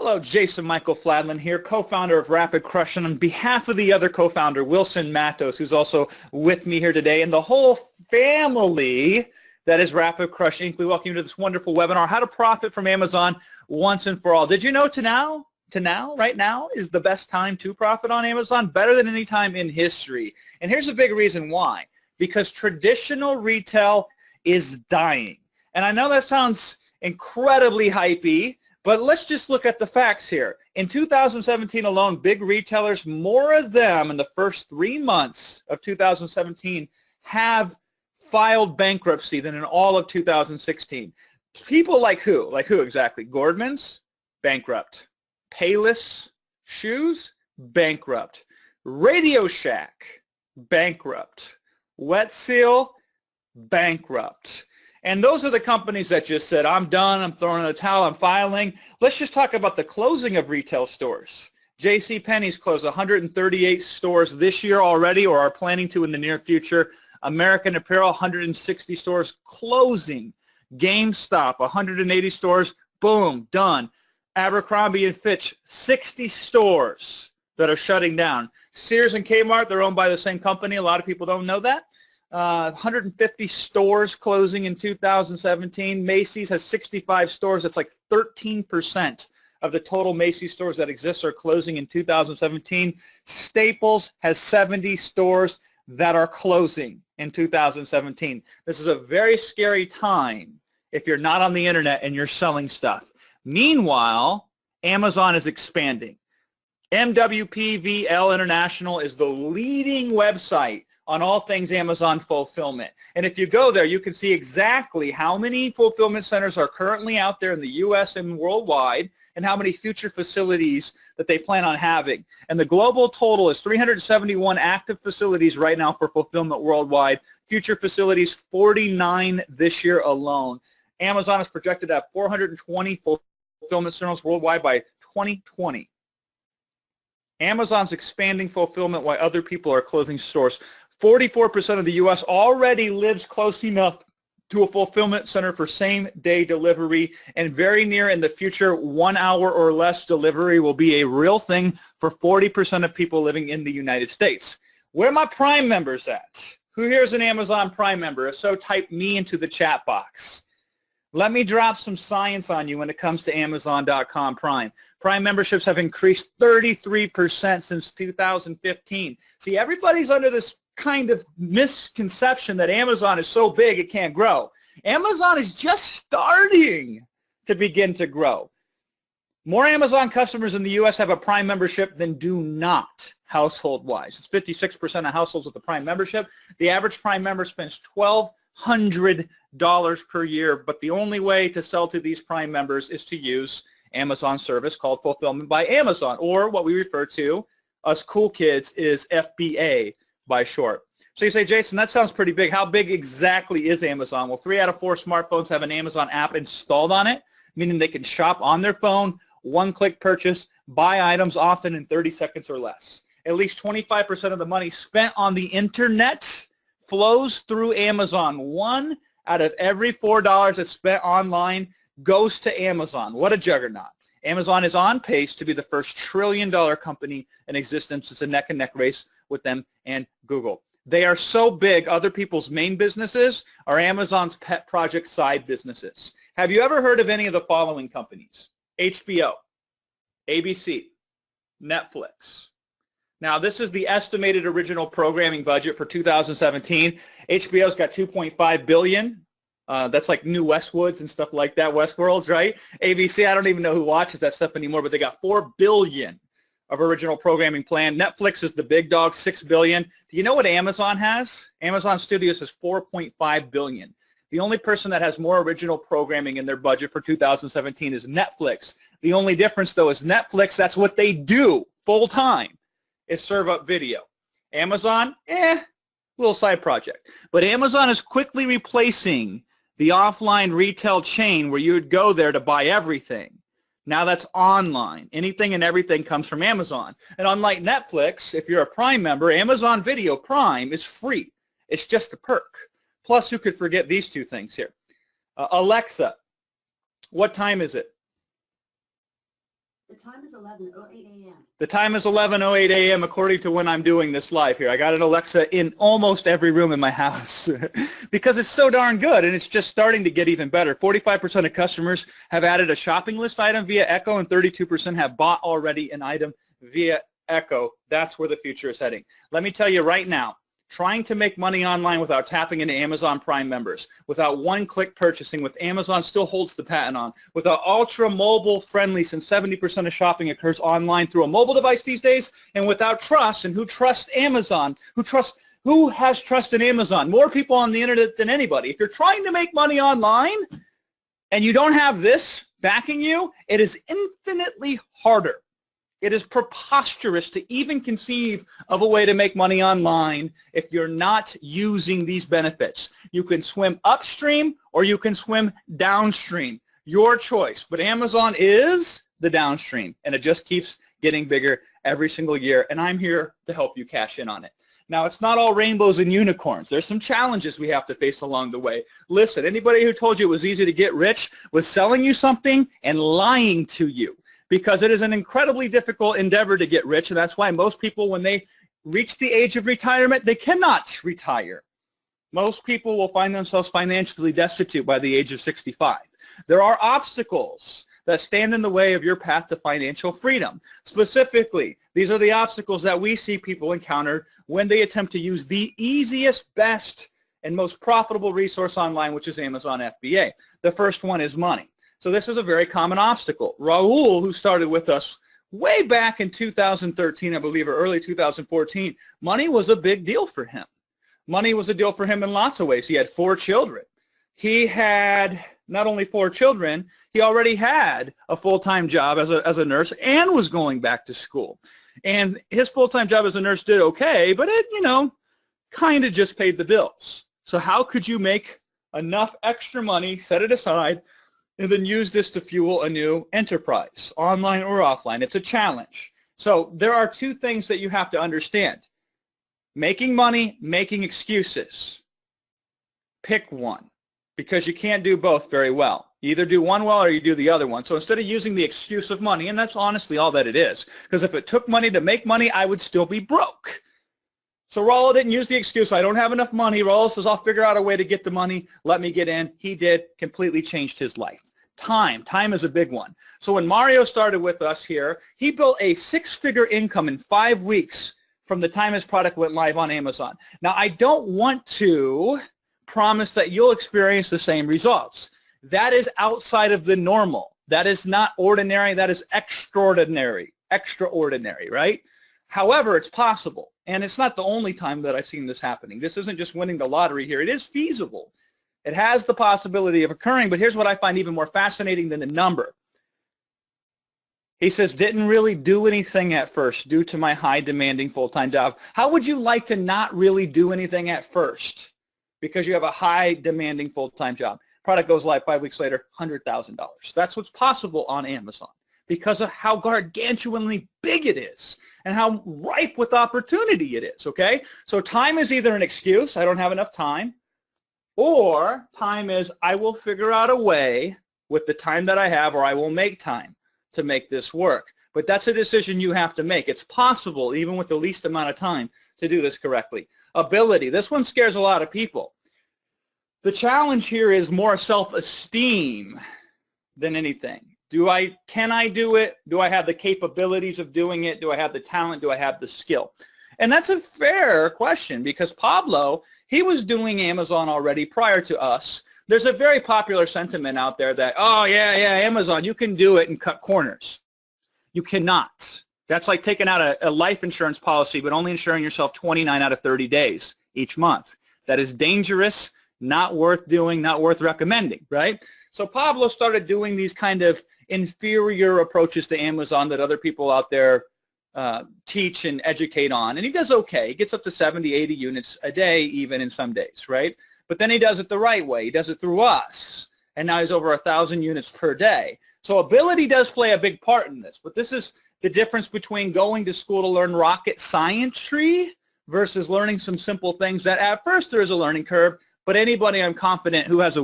Hello, Jason Michael Fladlin here, co-founder of Rapid Crush, and on behalf of the other co-founder, Wilson Matos, who's also with me here today, and the whole family that is Rapid Crush Inc., we welcome you to this wonderful webinar, How to Profit from Amazon Once and For All. Did you know right now is the best time to profit on Amazon, better than any time in history? And here's a big reason why. Because traditional retail is dying. And I know that sounds incredibly hypey, but let's just look at the facts here. In 2017 alone, big retailers, more of them in the first 3 months of 2017 have filed bankruptcy than in all of 2016. People like who? Like who exactly? Gordman's? Bankrupt. Payless Shoes? Bankrupt. Radio Shack? Bankrupt. Wet Seal? Bankrupt. And those are the companies that just said, I'm done, I'm throwing in the towel, I'm filing. Let's just talk about the closing of retail stores. JCPenney's closed 138 stores this year already or are planning to in the near future. American Apparel, 160 stores closing. GameStop, 180 stores, boom, done. Abercrombie & Fitch, 60 stores that are shutting down. Sears and Kmart, they're owned by the same company. A lot of people don't know that. 150 stores closing in 2017. Macy's has 65 stores. That's like 13% of the total Macy's stores that exist are closing in 2017. Staples has 70 stores that are closing in 2017. This is a very scary time if you're not on the internet and you're selling stuff. Meanwhile, Amazon is expanding. MWPVL International is the leading website on all things Amazon fulfillment. And if you go there, you can see exactly how many fulfillment centers are currently out there in the US and worldwide, and how many future facilities that they plan on having. And the global total is 371 active facilities right now for fulfillment worldwide. Future facilities, 49 this year alone. Amazon is projected to have 420 fulfillment centers worldwide by 2020. Amazon's expanding fulfillment while other people are closing stores. 44% of the U.S. already lives close enough to a fulfillment center for same-day delivery, and very near in the future, 1 hour or less delivery will be a real thing for 40% of people living in the United States. Where are my Prime members at? Who here is an Amazon Prime member? If so, type me into the chat box. Let me drop some science on you when it comes to Amazon.com Prime. Prime memberships have increased 33% since 2015. See, everybody's under this kind of misconception that Amazon is so big it can't grow. Amazon is just starting to begin to grow. More Amazon customers in the U.S. have a Prime membership than do not, household-wise. It's 56% of households with a Prime membership. The average Prime member spends $1,200 per year, but the only way to sell to these Prime members is to use Amazon service called Fulfillment by Amazon, or what we refer to, us cool kids, is FBA by short. So you say, Jason, that sounds pretty big. How big exactly is Amazon? Well, 3 out of 4 smartphones have an Amazon app installed on it, meaning they can shop on their phone, one-click purchase, buy items often in 30 seconds or less. At least 25% of the money spent on the internet flows through Amazon. 1 out of every $4 that's spent online goes to Amazon. What a juggernaut. Amazon is on pace to be the first trillion-dollar company in existence. It's a neck-and-neck race with them and Google. They are so big, other people's main businesses are Amazon's pet project side businesses. Have you ever heard of any of the following companies? HBO, ABC, Netflix. Now, this is the estimated original programming budget for 2017. HBO's got $2.5 billion. That's like new Westwoods and stuff like that, Westworlds, right? ABC, I don't even know who watches that stuff anymore, but they got $4 billion of original programming plan. Netflix is the big dog, $6 billion. Do you know what Amazon has? Amazon Studios has $4.5 billion. The only person that has more original programming in their budget for 2017 is Netflix. The only difference, though, is Netflix, that's what they do full-time, is serve up video. Amazon, little side project. But Amazon is quickly replacing the offline retail chain where you would go there to buy everything. Now that's online. Anything and everything comes from Amazon. And unlike Netflix, if you're a Prime member, Amazon Video Prime is free. It's just a perk. Plus, who could forget these two things here? Alexa, what time is it? The time is 11:08 a.m. The time is 11:08 a.m. according to when I'm doing this live here. I got an Alexa in almost every room in my house because it's so darn good, and it's just starting to get even better. 45% of customers have added a shopping list item via Echo, and 32% have bought already an item via Echo. That's where the future is heading. Let me tell you right now, trying to make money online without tapping into Amazon Prime members, without one-click purchasing, with Amazon still holds the patent on, without ultra mobile friendly, since 70% of shopping occurs online through a mobile device these days, and without trust, and who trusts Amazon, who has trust in Amazon? More people on the internet than anybody. If you're trying to make money online and you don't have this backing you, it is infinitely harder. It is preposterous to even conceive of a way to make money online if you're not using these benefits. You can swim upstream or you can swim downstream. Your choice. But Amazon is the downstream, and it just keeps getting bigger every single year, and I'm here to help you cash in on it. Now, it's not all rainbows and unicorns. There's some challenges we have to face along the way. Listen, anybody who told you it was easy to get rich was selling you something and lying to you, because it is an incredibly difficult endeavor to get rich, and that's why most people, when they reach the age of retirement, they cannot retire. Most people will find themselves financially destitute by the age of 65. There are obstacles that stand in the way of your path to financial freedom. Specifically, these are the obstacles that we see people encounter when they attempt to use the easiest, best, and most profitable resource online, which is Amazon FBA. The first one is money. So this is a very common obstacle. Raul, who started with us way back in 2013, I believe, or early 2014, money was a big deal for him. Money was a deal for him in lots of ways. He had 4 children. He had not only 4 children, he already had a full-time job as a nurse and was going back to school. And his full-time job as a nurse did okay, but it, kind of just paid the bills. So how could you make enough extra money, set it aside, and then use this to fuel a new enterprise, online or offline? It's a challenge. So there are 2 things that you have to understand. Making money, making excuses. Pick one, because you can't do both very well. You either do one well or you do the other one. So instead of using the excuse of money, and that's honestly all that it is, because if it took money to make money, I would still be broke. So Raul didn't use the excuse, I don't have enough money. Raul says, I'll figure out a way to get the money. Let me get in. He did. Completely changed his life. Time. Time is a big one. So when Mario started with us here, he built a 6-figure income in 5 weeks from the time his product went live on Amazon. Now, I don't want to promise that you'll experience the same results. That is outside of the normal. That is not ordinary. That is extraordinary. Extraordinary, right? However, it's possible. And it's not the only time that I've seen this happening. This isn't just winning the lottery here. It is feasible. It has the possibility of occurring, but here's what I find even more fascinating than the number. He says, didn't really do anything at first due to my high demanding full-time job. How would you like to not really do anything at first because you have a high demanding full-time job? Product goes live 5 weeks later, $100,000. That's what's possible on Amazon because of how gargantuanly big it is and how ripe with opportunity it is, okay? So time is either an excuse, I don't have enough time, or time is I will figure out a way with the time that I have, or I will make time to make this work. But that's a decision you have to make. It's possible, even with the least amount of time, to do this correctly. Ability. This one scares a lot of people. The challenge here is more self-esteem than anything. Can I do it? Do I have the capabilities of doing it? Do I have the talent? Do I have the skill? And that's a fair question because Pablo, he was doing Amazon already prior to us. There's a very popular sentiment out there that, oh, yeah, Amazon, you can do it and cut corners. You cannot. That's like taking out a life insurance policy but only insuring yourself 29 out of 30 days each month. That is dangerous, not worth doing, not worth recommending, right? So Pablo started doing these kind of inferior approaches to Amazon that other people out there teach and educate on, and he does okay. He gets up to 70, 80 units a day even in some days, right? But then he does it the right way. He does it through us, and now he's over 1,000 units per day. So ability does play a big part in this, but this is the difference between going to school to learn rocket science tree versus learning some simple things that at first there is a learning curve, but anybody I'm confident who has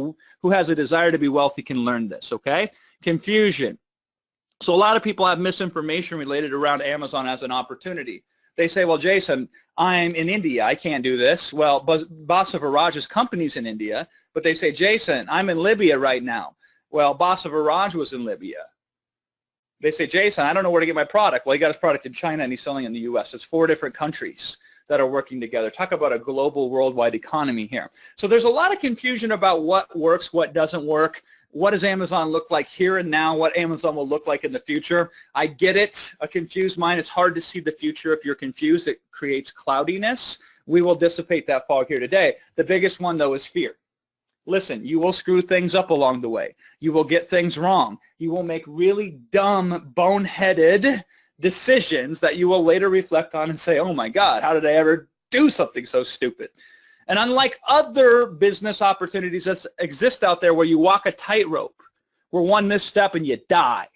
a desire to be wealthy can learn this, okay? Confusion. So a lot of people have misinformation related around Amazon as an opportunity. They say, well, Jason, I'm in India. I can't do this. Well, Basavaraj's company's in India, but they say, Jason, I'm in Libya right now. Well, Basavaraj was in Libya. They say, Jason, I don't know where to get my product. Well, he got his product in China and he's selling it in the U.S. It's 4 different countries that are working together. Talk about a global, worldwide economy here. So there's a lot of confusion about what works, what doesn't work. What does Amazon look like here and now? What Amazon will look like in the future? I get it. A confused mind, it's hard to see the future. If you're confused, it creates cloudiness. We will dissipate that fog here today. The biggest one, though, is fear. Listen, you will screw things up along the way. You will get things wrong. You will make really dumb, boneheaded decisions that you will later reflect on and say, oh my God, how did I ever do something so stupid? And unlike other business opportunities that exist out there where you walk a tightrope, where one misstep and you die,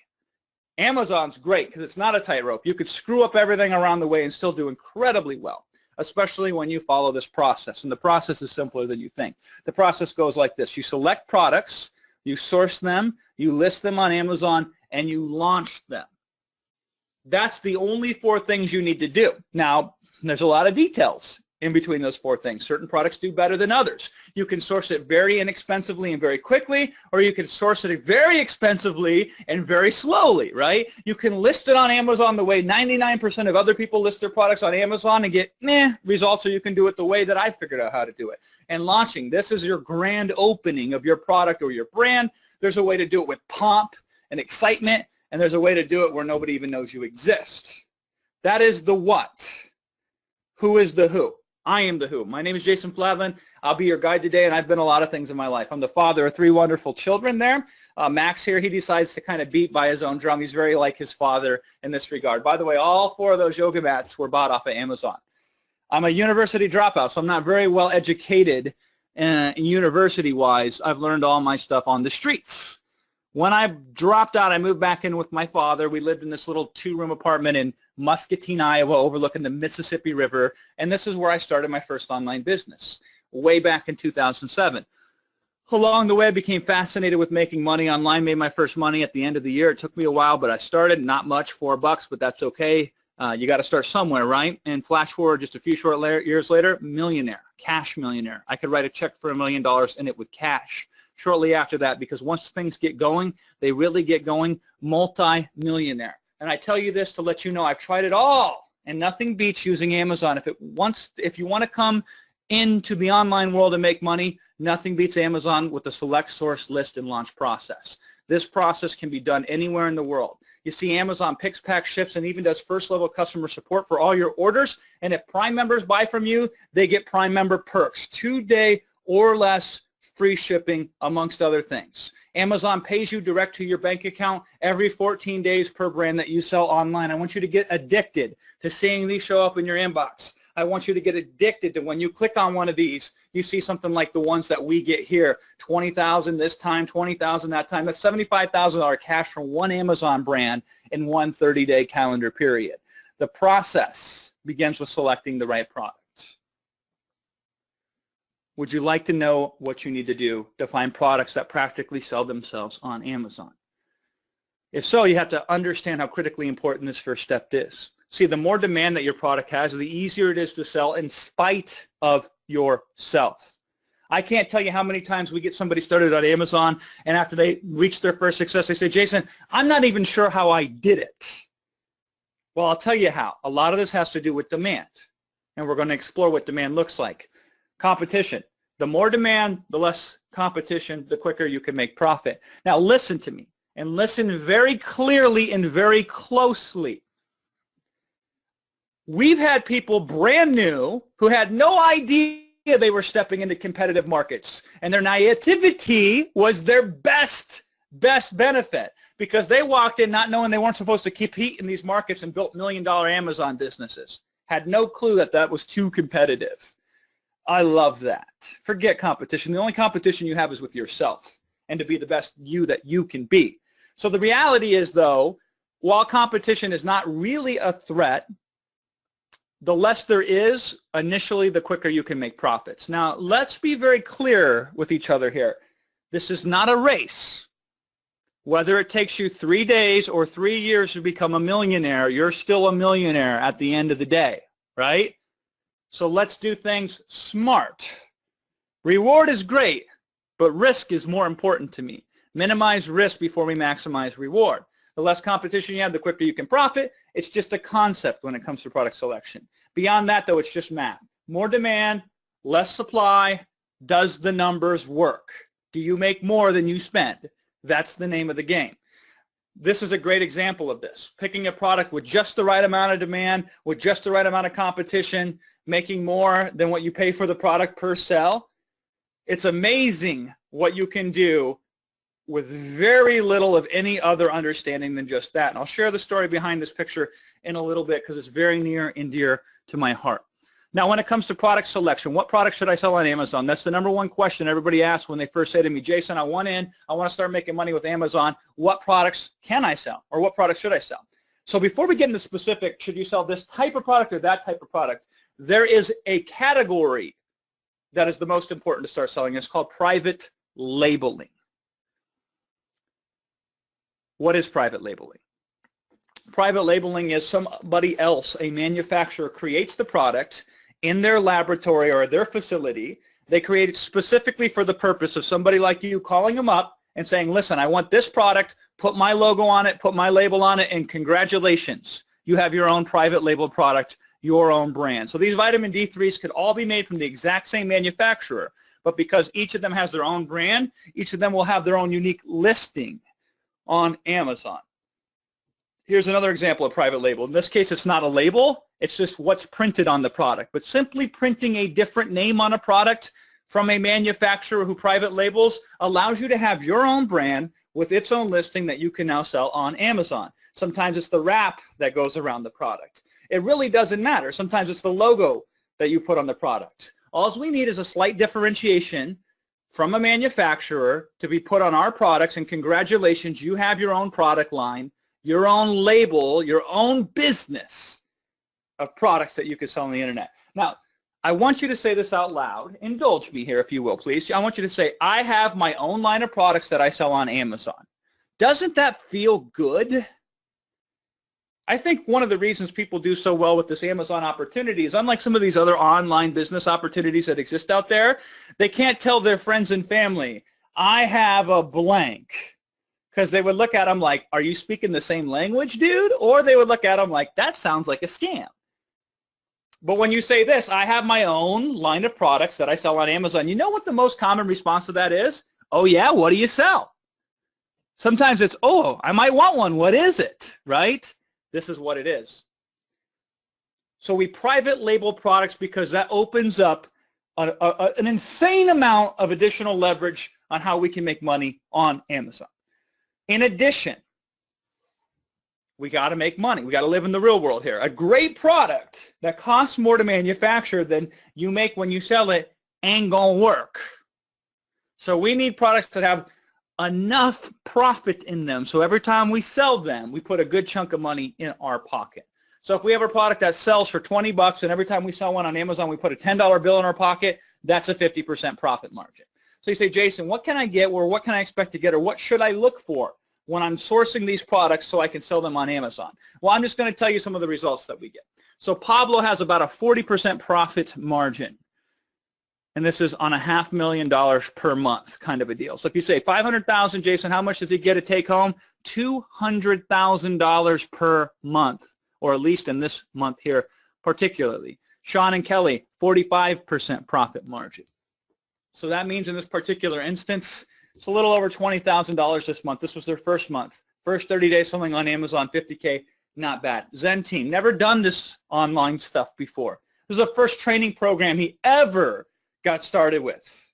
Amazon's great because it's not a tightrope. You could screw up everything around the way and still do incredibly well, especially when you follow this process. And the process is simpler than you think. The process goes like this. You select products, you source them, you list them on Amazon, and you launch them. That's the only 4 things you need to do. Now, there's a lot of details in between those 4 things. Certain products do better than others. You can source it very inexpensively and very quickly, or you can source it very expensively and very slowly, right? You can list it on Amazon the way 99% of other people list their products on Amazon and get meh results, or you can do it the way that I figured out how to do it. And launching, this is your grand opening of your product or your brand. There's a way to do it with pomp and excitement, and there's a way to do it where nobody even knows you exist. That is the what. Who is the who? I am the who. My name is Jason Fladlin. I'll be your guide today, and I've been a lot of things in my life. I'm the father of 3 wonderful children there. Max here, he decides to kind of beat by his own drum. He's very like his father in this regard. By the way, all 4 of those yoga mats were bought off of Amazon. I'm a university dropout, so I'm not very well educated university-wise. I've learned all my stuff on the streets. When I dropped out, I moved back in with my father. We lived in this little 2-room apartment in Muscatine, Iowa, overlooking the Mississippi River, and this is where I started my first online business, way back in 2007. Along the way, I became fascinated with making money online, made my first money at the end of the year. It took me a while, but I started, not much, $4, but that's okay. You got to start somewhere, right? And flash forward just a few short years later, millionaire, cash millionaire. I could write a check for $1 million and it would cash. Shortly after that, because once things get going, they really get going, multi-millionaire. And I tell you this to let you know I've tried it all, and nothing beats using Amazon. If you want to come into the online world and make money, nothing beats Amazon with the select, source, list, and launch process. This process can be done anywhere in the world. You see, Amazon picks, packs, ships, and even does first-level customer support for all your orders. And if Prime members buy from you, they get Prime member perks, 2-day or less free shipping, amongst other things. Amazon pays you direct to your bank account every 14 days per brand that you sell online. I want you to get addicted to seeing these show up in your inbox. I want you to get addicted to when you click on one of these, you see something like the ones that we get here, 20,000 this time, 20,000 that time. That's $75,000 cash from one Amazon brand in one 30-day calendar period. The process begins with selecting the right product. Would you like to know what you need to do to find products that practically sell themselves on Amazon? If so, you have to understand how critically important this first step is. See, the more demand that your product has, the easier it is to sell in spite of yourself. I can't tell you how many times we get somebody started on Amazon, and after they reach their first success, they say, Jason, I'm not even sure how I did it. Well, I'll tell you how. A lot of this has to do with demand, and we're going to explore what demand looks like. Competition. The more demand, the less competition, the quicker you can make profit. Now listen to me, and listen very clearly and very closely. We've had people brand new who had no idea they were stepping into competitive markets, and their naivety was their best benefit, because they walked in not knowing they weren't supposed to compete in these markets and built million-dollar Amazon businesses. Had no clue that that was too competitive. I love that. Forget competition. The only competition you have is with yourself, and to be the best you that you can be. So the reality is, though, while competition is not really a threat, the less there is, initially, the quicker you can make profits. Now, let's be very clear with each other here. This is not a race. Whether it takes you 3 days or 3 years to become a millionaire, you're still a millionaire at the end of the day, right? So let's do things smart. Reward is great, but risk is more important to me. Minimize risk before we maximize reward. The less competition you have, the quicker you can profit. It's just a concept when it comes to product selection. Beyond that, though, it's just math. More demand, less supply. Does the numbers work? Do you make more than you spend? That's the name of the game. This is a great example of this. Picking a product with just the right amount of demand, with just the right amount of competition, making more than what you pay for the product per sell. It's amazing what you can do with very little of any other understanding than just that. And I'll share the story behind this picture in a little bit because it's very near and dear to my heart. Now, when it comes to product selection, what products should I sell on Amazon? That's the number one question everybody asks when they first say to me, Jason, I want to start making money with Amazon. What products can I sell, or what products should I sell? So before we get into specific, should you sell this type of product or that type of product, there is a category that is the most important to start selling. It's called private labeling. What is private labeling? Private labeling is somebody else, a manufacturer, creates the product in their laboratory or their facility. They create it specifically for the purpose of somebody like you calling them up and saying, listen, I want this product, put my logo on it, put my label on it, and congratulations, you have your own private label product, your own brand. So these vitamin D3s could all be made from the exact same manufacturer, but because each of them has their own brand, each of them will have their own unique listing on Amazon. Here's another example of private label. In this case, it's not a label. It's just what's printed on the product. But simply printing a different name on a product from a manufacturer who private labels allows you to have your own brand with its own listing that you can now sell on Amazon. Sometimes it's the wrap that goes around the product. It really doesn't matter. Sometimes it's the logo that you put on the product. All we need is a slight differentiation from a manufacturer to be put on our products, and congratulations, you have your own product line, your own label, your own business of products that you can sell on the internet. Now, I want you to say this out loud. Indulge me here, if you will, please. I want you to say, I have my own line of products that I sell on Amazon. Doesn't that feel good? I think one of the reasons people do so well with this Amazon opportunity is, unlike some of these other online business opportunities that exist out there, they can't tell their friends and family, I have a blank. Because they would look at them like, are you speaking the same language, dude? Or they would look at them like, that sounds like a scam. But when you say this, I have my own line of products that I sell on Amazon, you know what the most common response to that is? Oh yeah, what do you sell? Sometimes it's, oh, I might want one. What is it, right? This is what it is. So we private label products because that opens up an insane amount of additional leverage on how we can make money on Amazon. In addition, we got to make money. We got to live in the real world here. A great product that costs more to manufacture than you make when you sell it ain't going to work. So we need products that have enough profit in them, so every time we sell them, we put a good chunk of money in our pocket. So if we have a product that sells for 20 bucks and every time we sell one on Amazon, we put a $10 bill in our pocket, that's a 50% profit margin. So you say, Jason, what can I get, or what can I expect to get, or what should I look for when I'm sourcing these products so I can sell them on Amazon? Well, I'm just going to tell you some of the results that we get. So Pablo has about a 40% profit margin. And this is on a $500,000 per month kind of a deal. So if you say $500,000, Jason, how much does he get to take home? $200,000 per month, or at least in this month here particularly. Sean and Kelly, 45% profit margin. So that means in this particular instance, it's a little over $20,000 this month. This was their first month. First 30 days selling on Amazon, 50K, not bad. Zen team, never done this online stuff before. This is the first training program he ever got started with.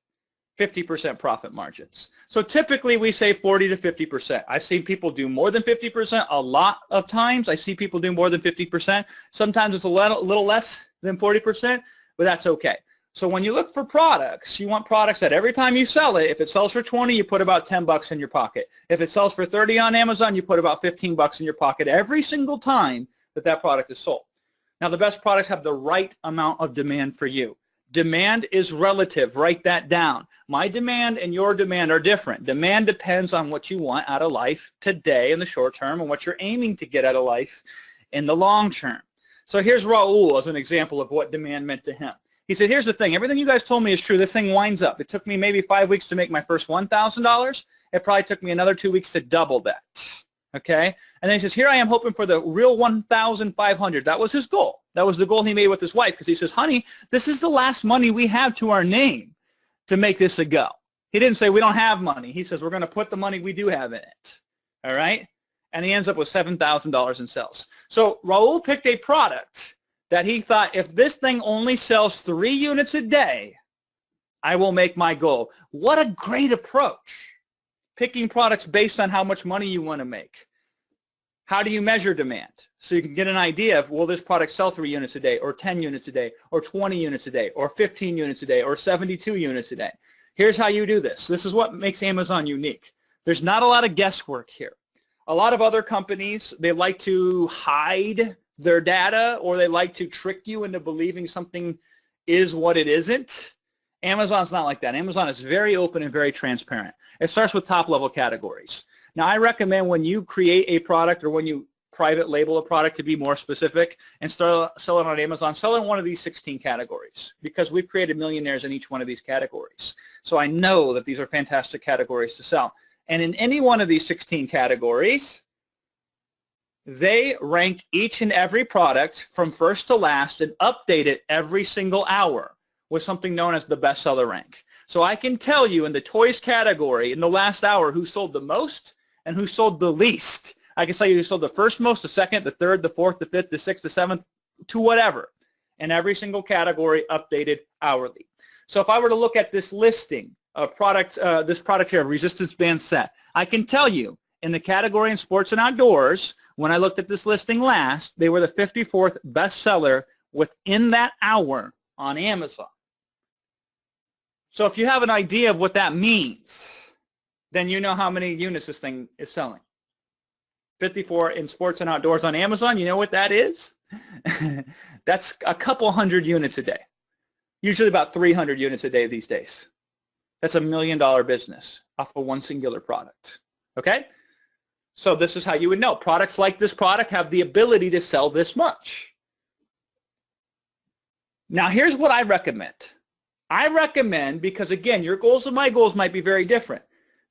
50% profit margins. So typically we say 40 to 50%. I've seen people do more than 50% a lot of times. I see people do more than 50%. Sometimes it's a little less than 40%, but that's okay. So when you look for products, you want products that every time you sell it, if it sells for 20, you put about 10 bucks in your pocket. If it sells for 30 on Amazon, you put about 15 bucks in your pocket every single time that that product is sold. Now, the best products have the right amount of demand for you. Demand is relative. Write that down. My demand and your demand are different. Demand depends on what you want out of life today in the short term and what you're aiming to get out of life in the long term. So here's Raul as an example of what demand meant to him. He said, here's the thing. Everything you guys told me is true. This thing winds up. It took me maybe 5 weeks to make my first $1,000. It probably took me another 2 weeks to double that. Okay? And then he says, here I am hoping for the real 1,500. That was his goal. That was the goal he made with his wife because he says, honey, this is the last money we have to our name to make this a go. He didn't say we don't have money. He says we're going to put the money we do have in it. All right? And he ends up with $7,000 in sales. So Raul picked a product that he thought if this thing only sells 3 units a day, I will make my goal. What a great approach. Picking products based on how much money you want to make. How do you measure demand? So you can get an idea of, will this product sell 3 units a day, or 10 units a day, or 20 units a day, or 15 units a day, or 72 units a day. Here's how you do this. This is what makes Amazon unique. There's not a lot of guesswork here. A lot of other companies, they like to hide their data, or they like to trick you into believing something is what it isn't. Amazon's not like that. Amazon is very open and very transparent. It starts with top-level categories. Now, I recommend when you create a product or when you private label a product to be more specific and sell it on Amazon, sell in one of these 16 categories because we've created millionaires in each one of these categories. So I know that these are fantastic categories to sell. And in any one of these 16 categories, they rank each and every product from first to last and update it every single hour with something known as the bestseller rank. So I can tell you in the toys category in the last hour who sold the most and who sold the least. I can tell you who sold the first most, the second, the third, the fourth, the fifth, the sixth, the seventh, to whatever. And every single category updated hourly. So if I were to look at this listing of product, this product here, resistance band set, I can tell you in the category in sports and outdoors, when I looked at this listing last, they were the 54th bestseller within that hour on Amazon. So if you have an idea of what that means, then you know how many units this thing is selling. 54 in sports and outdoors on Amazon, you know what that is? That's a couple hundred units a day. Usually about 300 units a day these days. That's $1 million business off of one singular product. Okay? So this is how you would know. Products like this product have the ability to sell this much. Now here's what I recommend. I recommend, because again, your goals and my goals might be very different,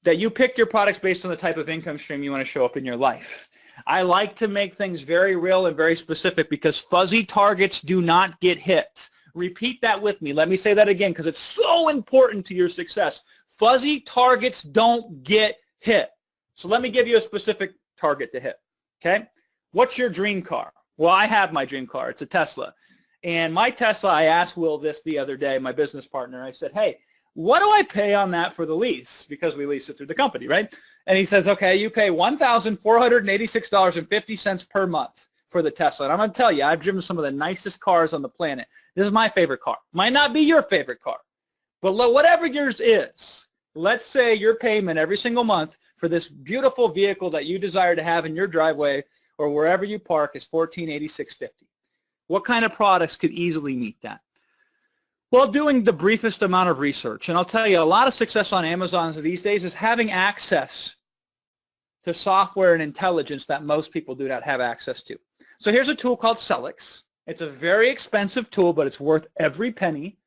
that you pick your products based on the type of income stream you want to show up in your life. I like to make things very real and very specific because fuzzy targets do not get hit. Repeat that with me. Let me say that again because it's so important to your success. Fuzzy targets don't get hit. So let me give you a specific target to hit. Okay? What's your dream car? Well, I have my dream car. It's a Tesla. And my Tesla, I asked Will this the other day, my business partner. I said, hey, what do I pay on that for the lease? Because we lease it through the company, right? And he says, okay, you pay $1,486.50 per month for the Tesla. And I'm going to tell you, I've driven some of the nicest cars on the planet. This is my favorite car. Might not be your favorite car. But whatever yours is, let's say your payment every single month for this beautiful vehicle that you desire to have in your driveway or wherever you park is $1,486.50. What kind of products could easily meet that? Well, doing the briefest amount of research, and I'll tell you, a lot of success on Amazon these days is having access to software and intelligence that most people do not have access to. So here's a tool called Celix. It's a very expensive tool, but it's worth every penny.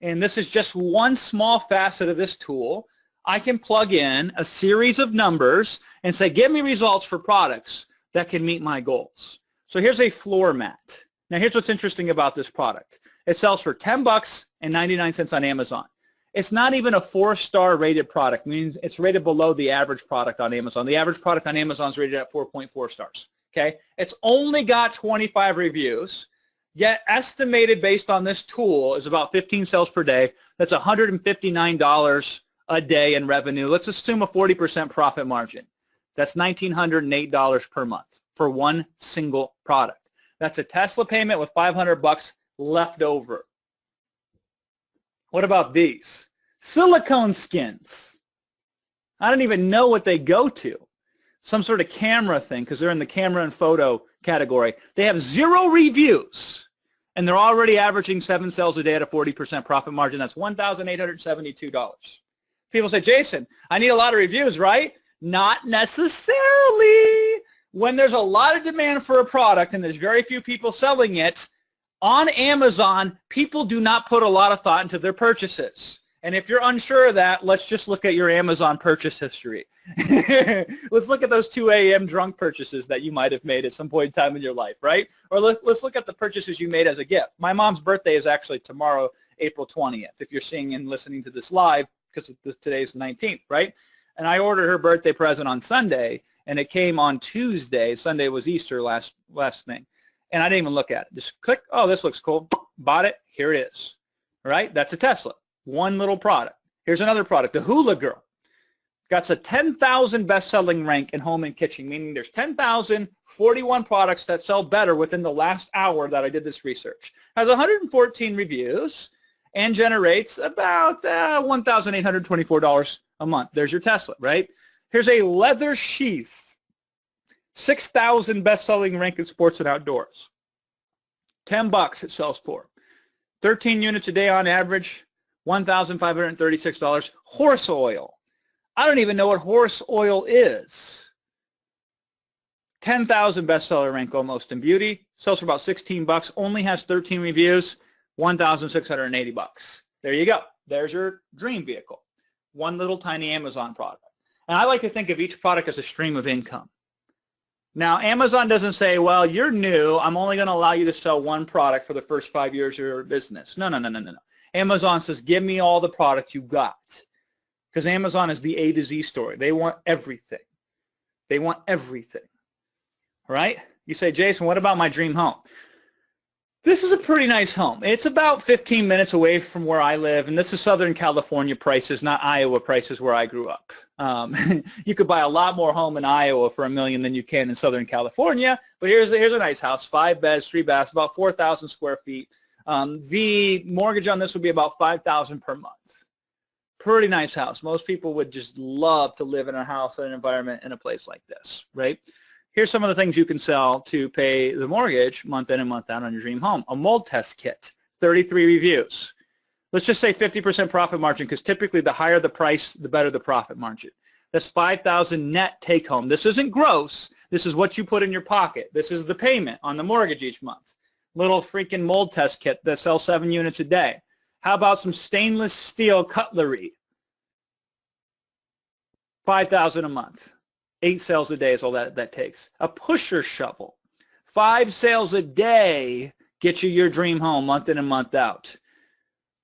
And this is just one small facet of this tool. I can plug in a series of numbers and say, give me results for products that can meet my goals. So here's a floor mat. Now here's what's interesting about this product. It sells for $10.99 on Amazon. It's not even a 4-star rated product, meaning it's rated below the average product on Amazon. The average product on Amazon is rated at 4.4 stars. Okay? It's only got 25 reviews, yet estimated based on this tool is about 15 sales per day. That's $159 a day in revenue. Let's assume a 40% profit margin. That's $1,908 per month for one single product. That's a Tesla payment with $500 left over. What about these? Silicone skins. I don't even know what they go to. Some sort of camera thing because they're in the camera and photo category. They have 0 reviews. and they're already averaging 7 sales a day at a 40% profit margin. That's $1,872. People say, Jason, I need a lot of reviews, right? Not necessarily. When there's a lot of demand for a product and there's very few people selling it, on Amazon, people do not put a lot of thought into their purchases. And if you're unsure of that, let's just look at your Amazon purchase history. Let's look at those 2 a.m. drunk purchases that you might have made at some point in time in your life, right? Or let's look at the purchases you made as a gift. My mom's birthday is actually tomorrow, April 20th, if you're seeing and listening to this live, because today's the 19th, right? And I ordered her birthday present on Sunday, and it came on Tuesday. Sunday was Easter, last thing. And I didn't even look at it. Just click, oh, this looks cool. Bought it. Here it is. All right? That's a Tesla. One little product. Here's another product, the Hula Girl. Got a 10,000 best-selling rank in home and kitchen, meaning there's 10,041 products that sell better within the last hour that I did this research. Has 114 reviews and generates about $1,824 a month. There's your Tesla, right? Here's a leather sheath. 6,000 best-selling rank in sports and outdoors. $10 it sells for. 13 units a day on average, $1,536. Horse oil. I don't even know what horse oil is. 10,000 bestseller rank almost in beauty. Sells for about $16. Only has 13 reviews. $1,680. There you go. There's your dream vehicle. One little tiny Amazon product. And I like to think of each product as a stream of income. Now, Amazon doesn't say, well, you're new. I'm only going to allow you to sell one product for the first 5 years of your business. No. Amazon says, give me all the product you got. Because Amazon is the A to Z story. They want everything. They want everything. Right? You say, Jason, what about my dream home? This is a pretty nice home. It's about 15 minutes away from where I live, and this is Southern California prices, not Iowa prices where I grew up. You could buy a lot more home in Iowa for $1 million than you can in Southern California, but here's a nice house, 5 beds, 3 baths, about 4,000 square feet. The mortgage on this would be about $5,000 per month. Pretty nice house. Most people would just love to live in a house and an environment in a place like this, right? Here's some of the things you can sell to pay the mortgage month in and month out on your dream home. A mold test kit, 33 reviews. Let's just say 50% profit margin, because typically the higher the price, the better the profit margin. That's $5,000 net take home. This isn't gross. This is what you put in your pocket. This is the payment on the mortgage each month. Little freaking mold test kit that sells 7 units a day. How about some stainless steel cutlery? $5,000 a month. 8 sales a day is all that takes. A pusher shovel. 5 sales a day get you your dream home month in and month out.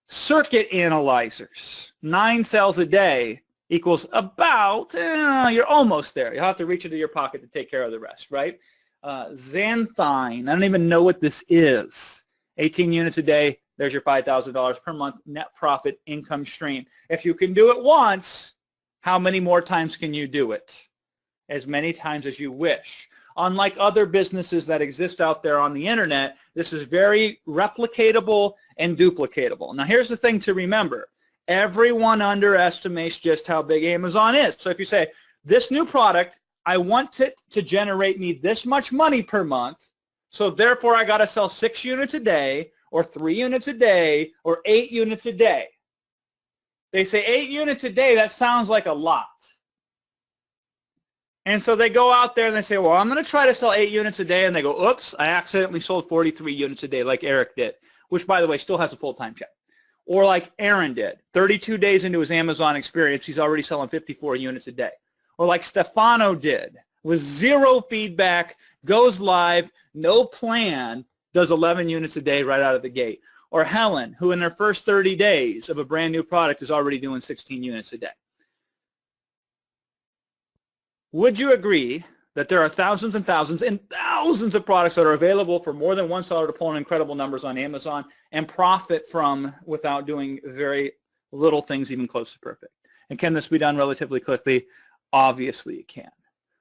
Circuit analyzers. 9 sales a day equals about, you're almost there. You'll have to reach into your pocket to take care of the rest, right? Xanthine. I don't even know what this is. 18 units a day. There's your $5,000 per month net profit income stream. If you can do it once, how many more times can you do it? As many times as you wish. Unlike other businesses that exist out there on the internet, this is very replicatable and duplicatable. Now here's the thing to remember. Everyone underestimates just how big Amazon is. So if you say, this new product, I want it to generate me this much money per month, so therefore I got to sell 6 units a day, or 3 units a day, or 8 units a day. They say 8 units a day, that sounds like a lot. And so they go out there and they say, well, I'm going to try to sell 8 units a day. And they go, oops, I accidentally sold 43 units a day like Eric did, which, by the way, still has a full-time job. Or like Aaron did. 32 days into his Amazon experience, he's already selling 54 units a day. Or like Stefano did, with 0 feedback, goes live, no plan, does 11 units a day right out of the gate. Or Helen, who in their first 30 days of a brand new product is already doing 16 units a day. Would you agree that there are thousands and thousands and thousands of products that are available for more than one seller to pull in incredible numbers on Amazon and profit from without doing very little things even close to perfect? And can this be done relatively quickly? Obviously it can.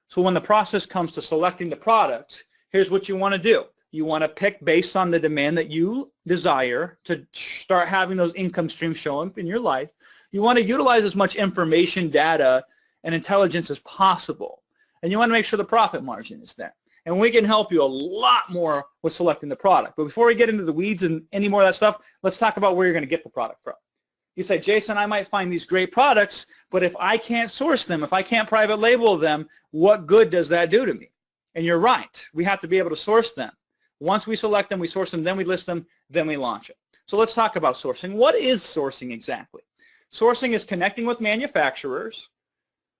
So when the process comes to selecting the product, here's what you want to do. You want to pick based on the demand that you desire to start having those income streams show up in your life. You want to utilize as much information, data, and intelligence as possible. And you want to make sure the profit margin is there. and we can help you a lot more with selecting the product. But before we get into the weeds and any more of that stuff, let's talk about where you're going to get the product from. You say, Jason, I might find these great products, but if I can't source them, if I can't private label them, what good does that do to me? And you're right. We have to be able to source them. Once we select them, we source them, then we list them, then we launch it. So let's talk about sourcing. What is sourcing exactly? Sourcing is connecting with manufacturers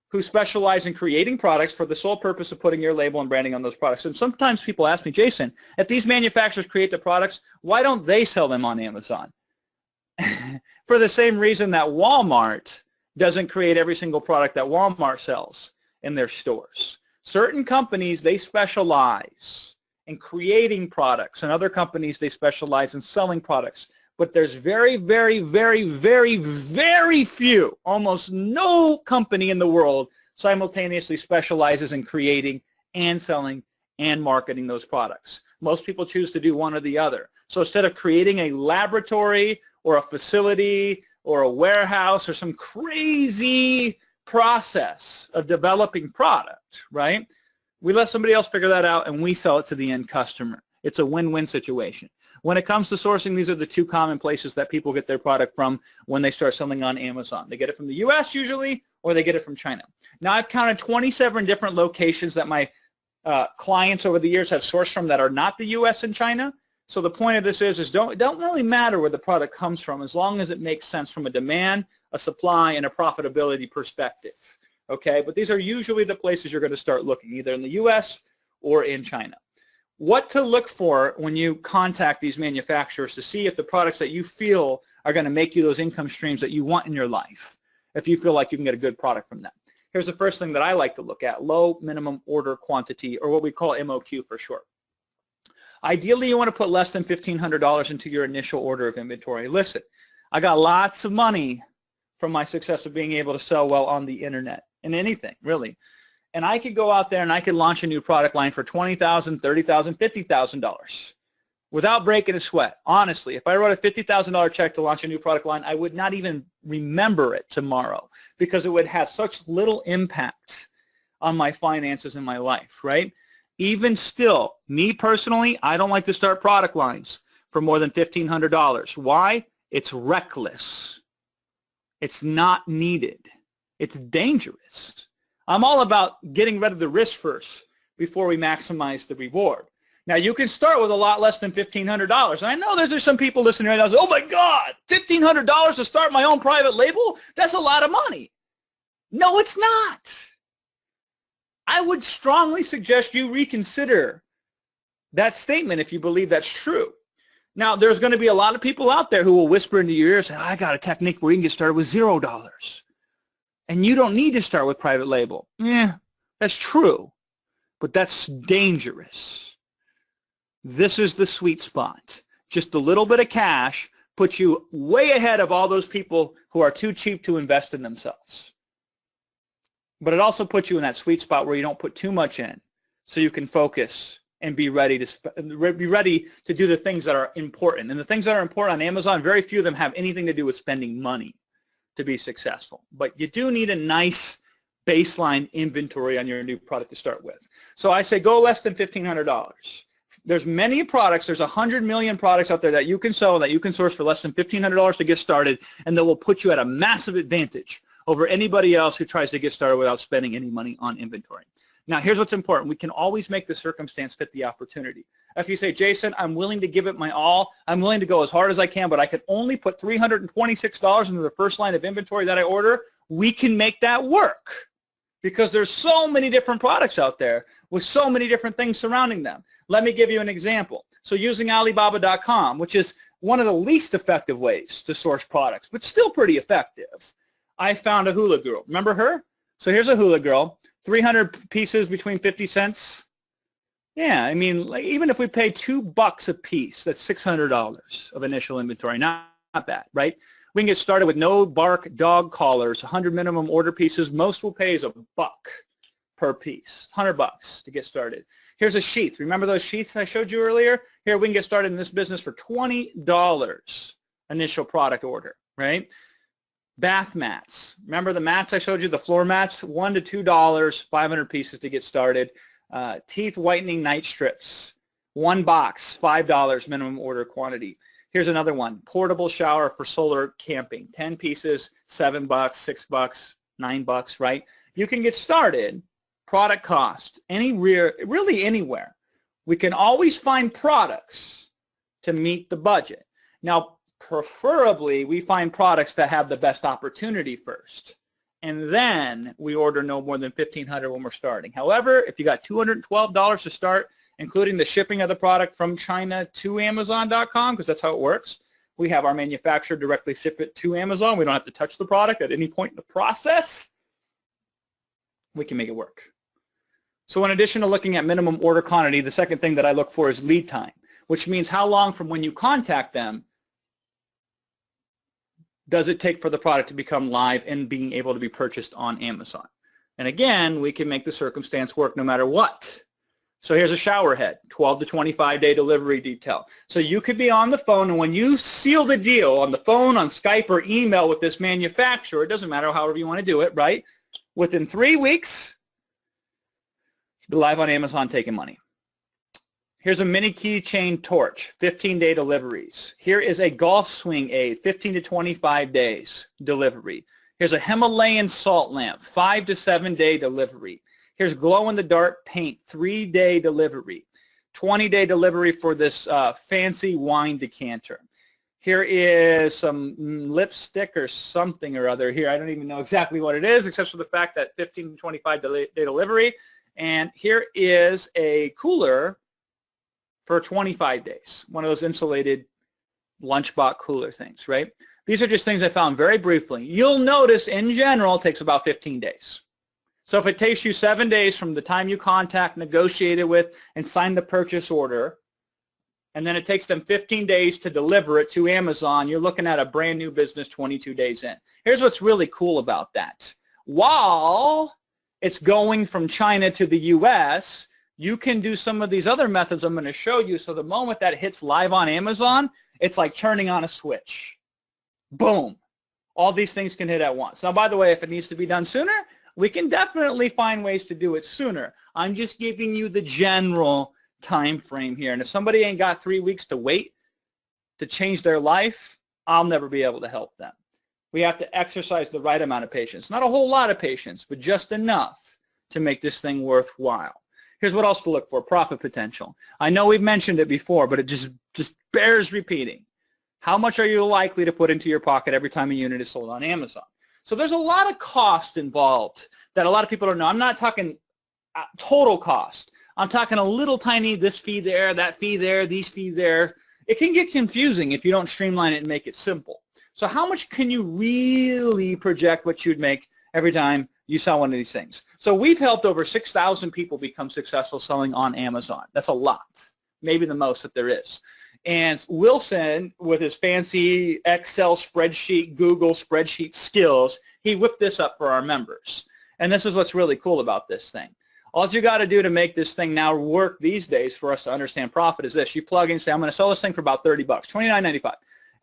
who specialize in creating products for the sole purpose of putting your label and branding on those products. And sometimes people ask me, Jason, if these manufacturers create the products, why don't they sell them on Amazon? For the same reason that Walmart doesn't create every single product that Walmart sells in their stores. Certain companies, they specialize in creating products, and other companies, they specialize in selling products. But there's very, very, very, very, very few, almost no company in the world simultaneously specializes in creating and selling and marketing those products. Most people choose to do one or the other. So instead of creating a laboratory or a facility or a warehouse or some crazy process of developing product, right? We let somebody else figure that out and we sell it to the end customer. It's a win-win situation. When it comes to sourcing, these are the two common places that people get their product from when they start selling on Amazon. They get it from the US usually, or they get it from China. Now I've counted 27 different locations that my clients over the years have sourced from that are not the US and China. So the point of this is it don't really matter where the product comes from as long as it makes sense from a demand, a supply, and a profitability perspective. Okay, but these are usually the places you're going to start looking, either in the US or in China. What to look for when you contact these manufacturers to see if the products that you feel are going to make you those income streams that you want in your life, if you feel like you can get a good product from them. Here's the first thing that I like to look at, low minimum order quantity, or what we call MOQ for short. Ideally, you want to put less than $1,500 into your initial order of inventory. Listen, I got lots of money from my success of being able to sell well on the internet, and anything, really. And I could go out there and I could launch a new product line for $20,000, $30,000, $50,000 without breaking a sweat. Honestly, if I wrote a $50,000 check to launch a new product line, I would not even remember it tomorrow because it would have such little impact on my finances in my life, right? Even still, me personally, I don't like to start product lines for more than $1,500. Why? It's reckless. It's not needed. It's dangerous. I'm all about getting rid of the risk first before we maximize the reward. Now, you can start with a lot less than $1,500. And I know there's some people listening right now say, oh my God, $1,500 to start my own private label? That's a lot of money. No, it's not. I would strongly suggest you reconsider that statement if you believe that's true. Now, there's going to be a lot of people out there who will whisper into your ear and say, I got a technique where you can get started with $0. And you don't need to start with private label. Yeah, that's true, but that's dangerous. This is the sweet spot. Just a little bit of cash puts you way ahead of all those people who are too cheap to invest in themselves. But it also puts you in that sweet spot where you don't put too much in, so you can focus and be ready to do the things that are important. And the things that are important on Amazon, very few of them have anything to do with spending money to be successful. But you do need a nice baseline inventory on your new product to start with. So I say go less than $1,500. There's many products, there's 100 million products out there that you can sell, that you can source for less than $1,500 to get started, and that will put you at a massive advantage over anybody else who tries to get started without spending any money on inventory. Now, here's what's important. We can always make the circumstance fit the opportunity. If you say, Jason, I'm willing to give it my all, I'm willing to go as hard as I can, but I could only put $326 into the first line of inventory that I order, we can make that work because there's so many different products out there with so many different things surrounding them. Let me give you an example. So using Alibaba.com, which is one of the least effective ways to source products, but still pretty effective, I found a hula girl. Remember her? So here's a hula girl, 300 pieces between 50 cents. Yeah, I mean, like, even if we pay $2 a piece, that's $600 of initial inventory. Not bad, right? We can get started with no bark dog collars, 100 minimum order pieces. Most will pay is $1 per piece, $100 to get started. Here's a sheath. Remember those sheaths I showed you earlier? Here, we can get started in this business for $20 initial product order, right? Bath mats. Remember the mats I showed you, the floor mats? $1 to $2, 500 pieces to get started. Teeth whitening night strips. 1 box, $5 minimum order quantity. Here's another one. Portable shower for solar camping. 10 pieces, $7, $6, $9, right? You can get started. Product cost, really anywhere. We can always find products to meet the budget. Now, preferably, we find products that have the best opportunity first. And then we order no more than $1,500 when we're starting. However, if you got $212 to start, including the shipping of the product from China to Amazon.com, because that's how it works, we have our manufacturer directly ship it to Amazon. We don't have to touch the product at any point in the process. We can make it work. So in addition to looking at minimum order quantity, the second thing that I look for is lead time, which means how long from when you contact them does it take for the product to become live and being able to be purchased on Amazon. And again, we can make the circumstance work no matter what. So here's a shower head, 12 to 25 day delivery detail. So you could be on the phone, and when you seal the deal on the phone, on Skype, or email with this manufacturer, it doesn't matter however you want to do it, right? Within 3 weeks, be live on Amazon taking money. Here's a mini keychain torch, 15-day deliveries. Here is a golf swing aid, 15 to 25 days delivery. Here's a Himalayan salt lamp, 5 to 7 day delivery. Here's glow-in-the-dark paint, 3-day delivery. 20-day delivery for this fancy wine decanter. Here is some lipstick or something or other here. I don't even know exactly what it is, except for the fact that 15 to 25 day delivery. And here is a cooler for 25 days, one of those insulated lunchbox cooler things, right? These are just things I found very briefly. You'll notice in general it takes about 15 days. So if it takes you 7 days from the time you contact, negotiated with, and sign the purchase order, and then it takes them 15 days to deliver it to Amazon, you're looking at a brand new business 22 days in. Here's what's really cool about that. While it's going from China to the US, you can do some of these other methods I'm going to show you. So the moment that hits live on Amazon, it's like turning on a switch. Boom. All these things can hit at once. Now, by the way, if it needs to be done sooner, we can definitely find ways to do it sooner. I'm just giving you the general time frame here. And if somebody ain't got 3 weeks to wait to change their life, I'll never be able to help them. We have to exercise the right amount of patience. Not a whole lot of patience, but just enough to make this thing worthwhile. Here's what else to look for, profit potential. I know we've mentioned it before, but it just bears repeating. How much are you likely to put into your pocket every time a unit is sold on Amazon? So there's a lot of cost involved that a lot of people don't know. I'm not talking total cost. I'm talking a little tiny this fee there, that fee there, these fees there. It can get confusing if you don't streamline it and make it simple. So how much can you really project what you'd make every time you sell one of these things? So we've helped over 6,000 people become successful selling on Amazon. That's a lot, maybe the most that there is. And Wilson, with his fancy Excel spreadsheet, Google spreadsheet skills, he whipped this up for our members. And this is what's really cool about this thing. All you got to do to make this thing now work these days for us to understand profit is this. You plug in and say, I'm going to sell this thing for about 30 bucks, $29.95.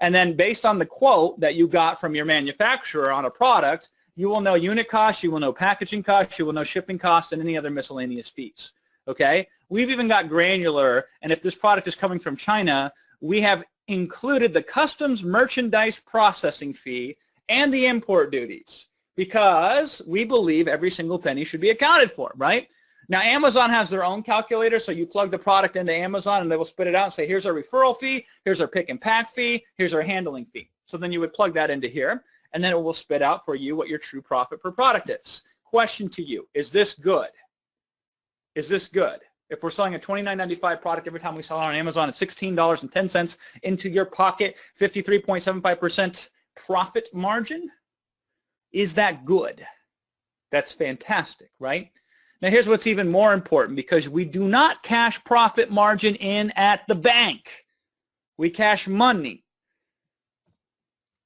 And then based on the quote that you got from your manufacturer on a product, you will know unit costs, you will know packaging costs, you will know shipping costs, and any other miscellaneous fees. Okay? We've even got granular, and if this product is coming from China, we have included the customs merchandise processing fee and the import duties because we believe every single penny should be accounted for, right? Now, Amazon has their own calculator, so you plug the product into Amazon, and they will spit it out and say, here's our referral fee, here's our pick and pack fee, here's our handling fee. So then you would plug that into here, and then it will spit out for you what your true profit per product is. Question to you, is this good? Is this good? If we're selling a $29.95 product every time we sell it on Amazon at $16.10 into your pocket, 53.75% profit margin, is that good? That's fantastic, right? Now here's what's even more important, because we do not cash profit margin in at the bank. We cash money.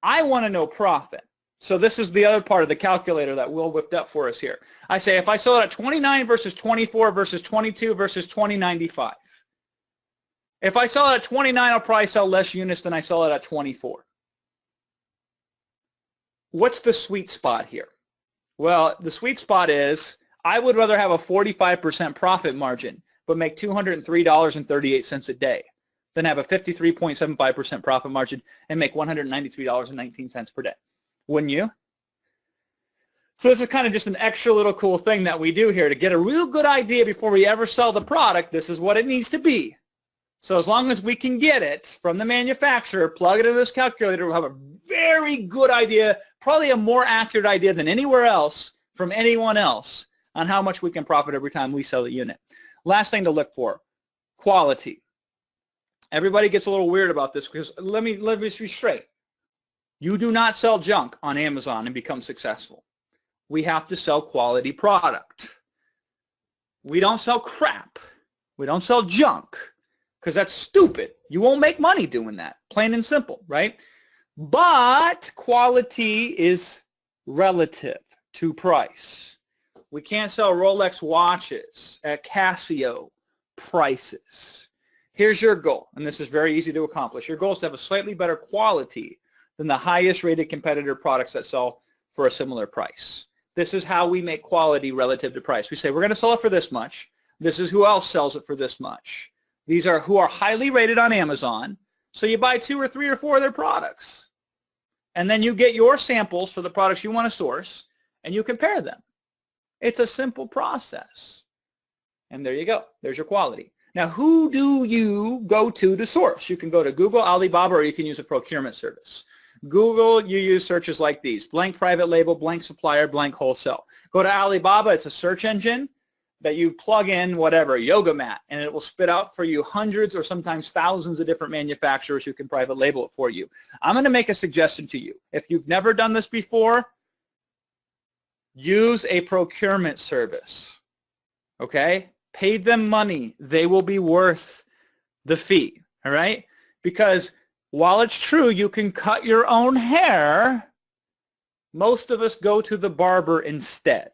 I want to know profit. So this is the other part of the calculator that Will whipped up for us here. I say if I sell it at 29 versus 24 versus 22 versus 20.95. If I sell it at 29, I'll probably sell less units than I sell it at 24. What's the sweet spot here? Well, the sweet spot is I would rather have a 45% profit margin but make $203.38 a day than have a 53.75% profit margin and make $193.19 per day. Wouldn't you? So this is kind of just an extra little cool thing that we do here to get a real good idea before we ever sell the product. This is what it needs to be. So as long as we can get it from the manufacturer, plug it into this calculator, we'll have a very good idea, probably a more accurate idea than anywhere else from anyone else on how much we can profit every time we sell the unit. Last thing to look for, quality. Everybody gets a little weird about this because let me be straight. You do not sell junk on Amazon and become successful. We have to sell quality product. We don't sell crap. We don't sell junk because that's stupid. You won't make money doing that, plain and simple, right? But quality is relative to price. We can't sell Rolex watches at Casio prices. Here's your goal, and this is very easy to accomplish. Your goal is to have a slightly better quality than the highest rated competitor products that sell for a similar price. This is how we make quality relative to price. We say we're going to sell it for this much. This is who else sells it for this much. These are who are highly rated on Amazon. So you buy 2 or 3 or 4 of their products. And then you get your samples for the products you want to source, and you compare them. It's a simple process. And there you go. There's your quality. Now, who do you go to source? You can go to Google, Alibaba, or you can use a procurement service. Google, you use searches like these: blank private label, blank supplier, blank wholesale. Go to Alibaba, it's a search engine that you plug in whatever, yoga mat, and it will spit out for you hundreds or sometimes thousands of different manufacturers who can private label it for you. I'm going to make a suggestion to you. If you've never done this before, use a procurement service, okay? Pay them money. They will be worth the fee, all right? Because while it's true you can cut your own hair, most of us go to the barber instead.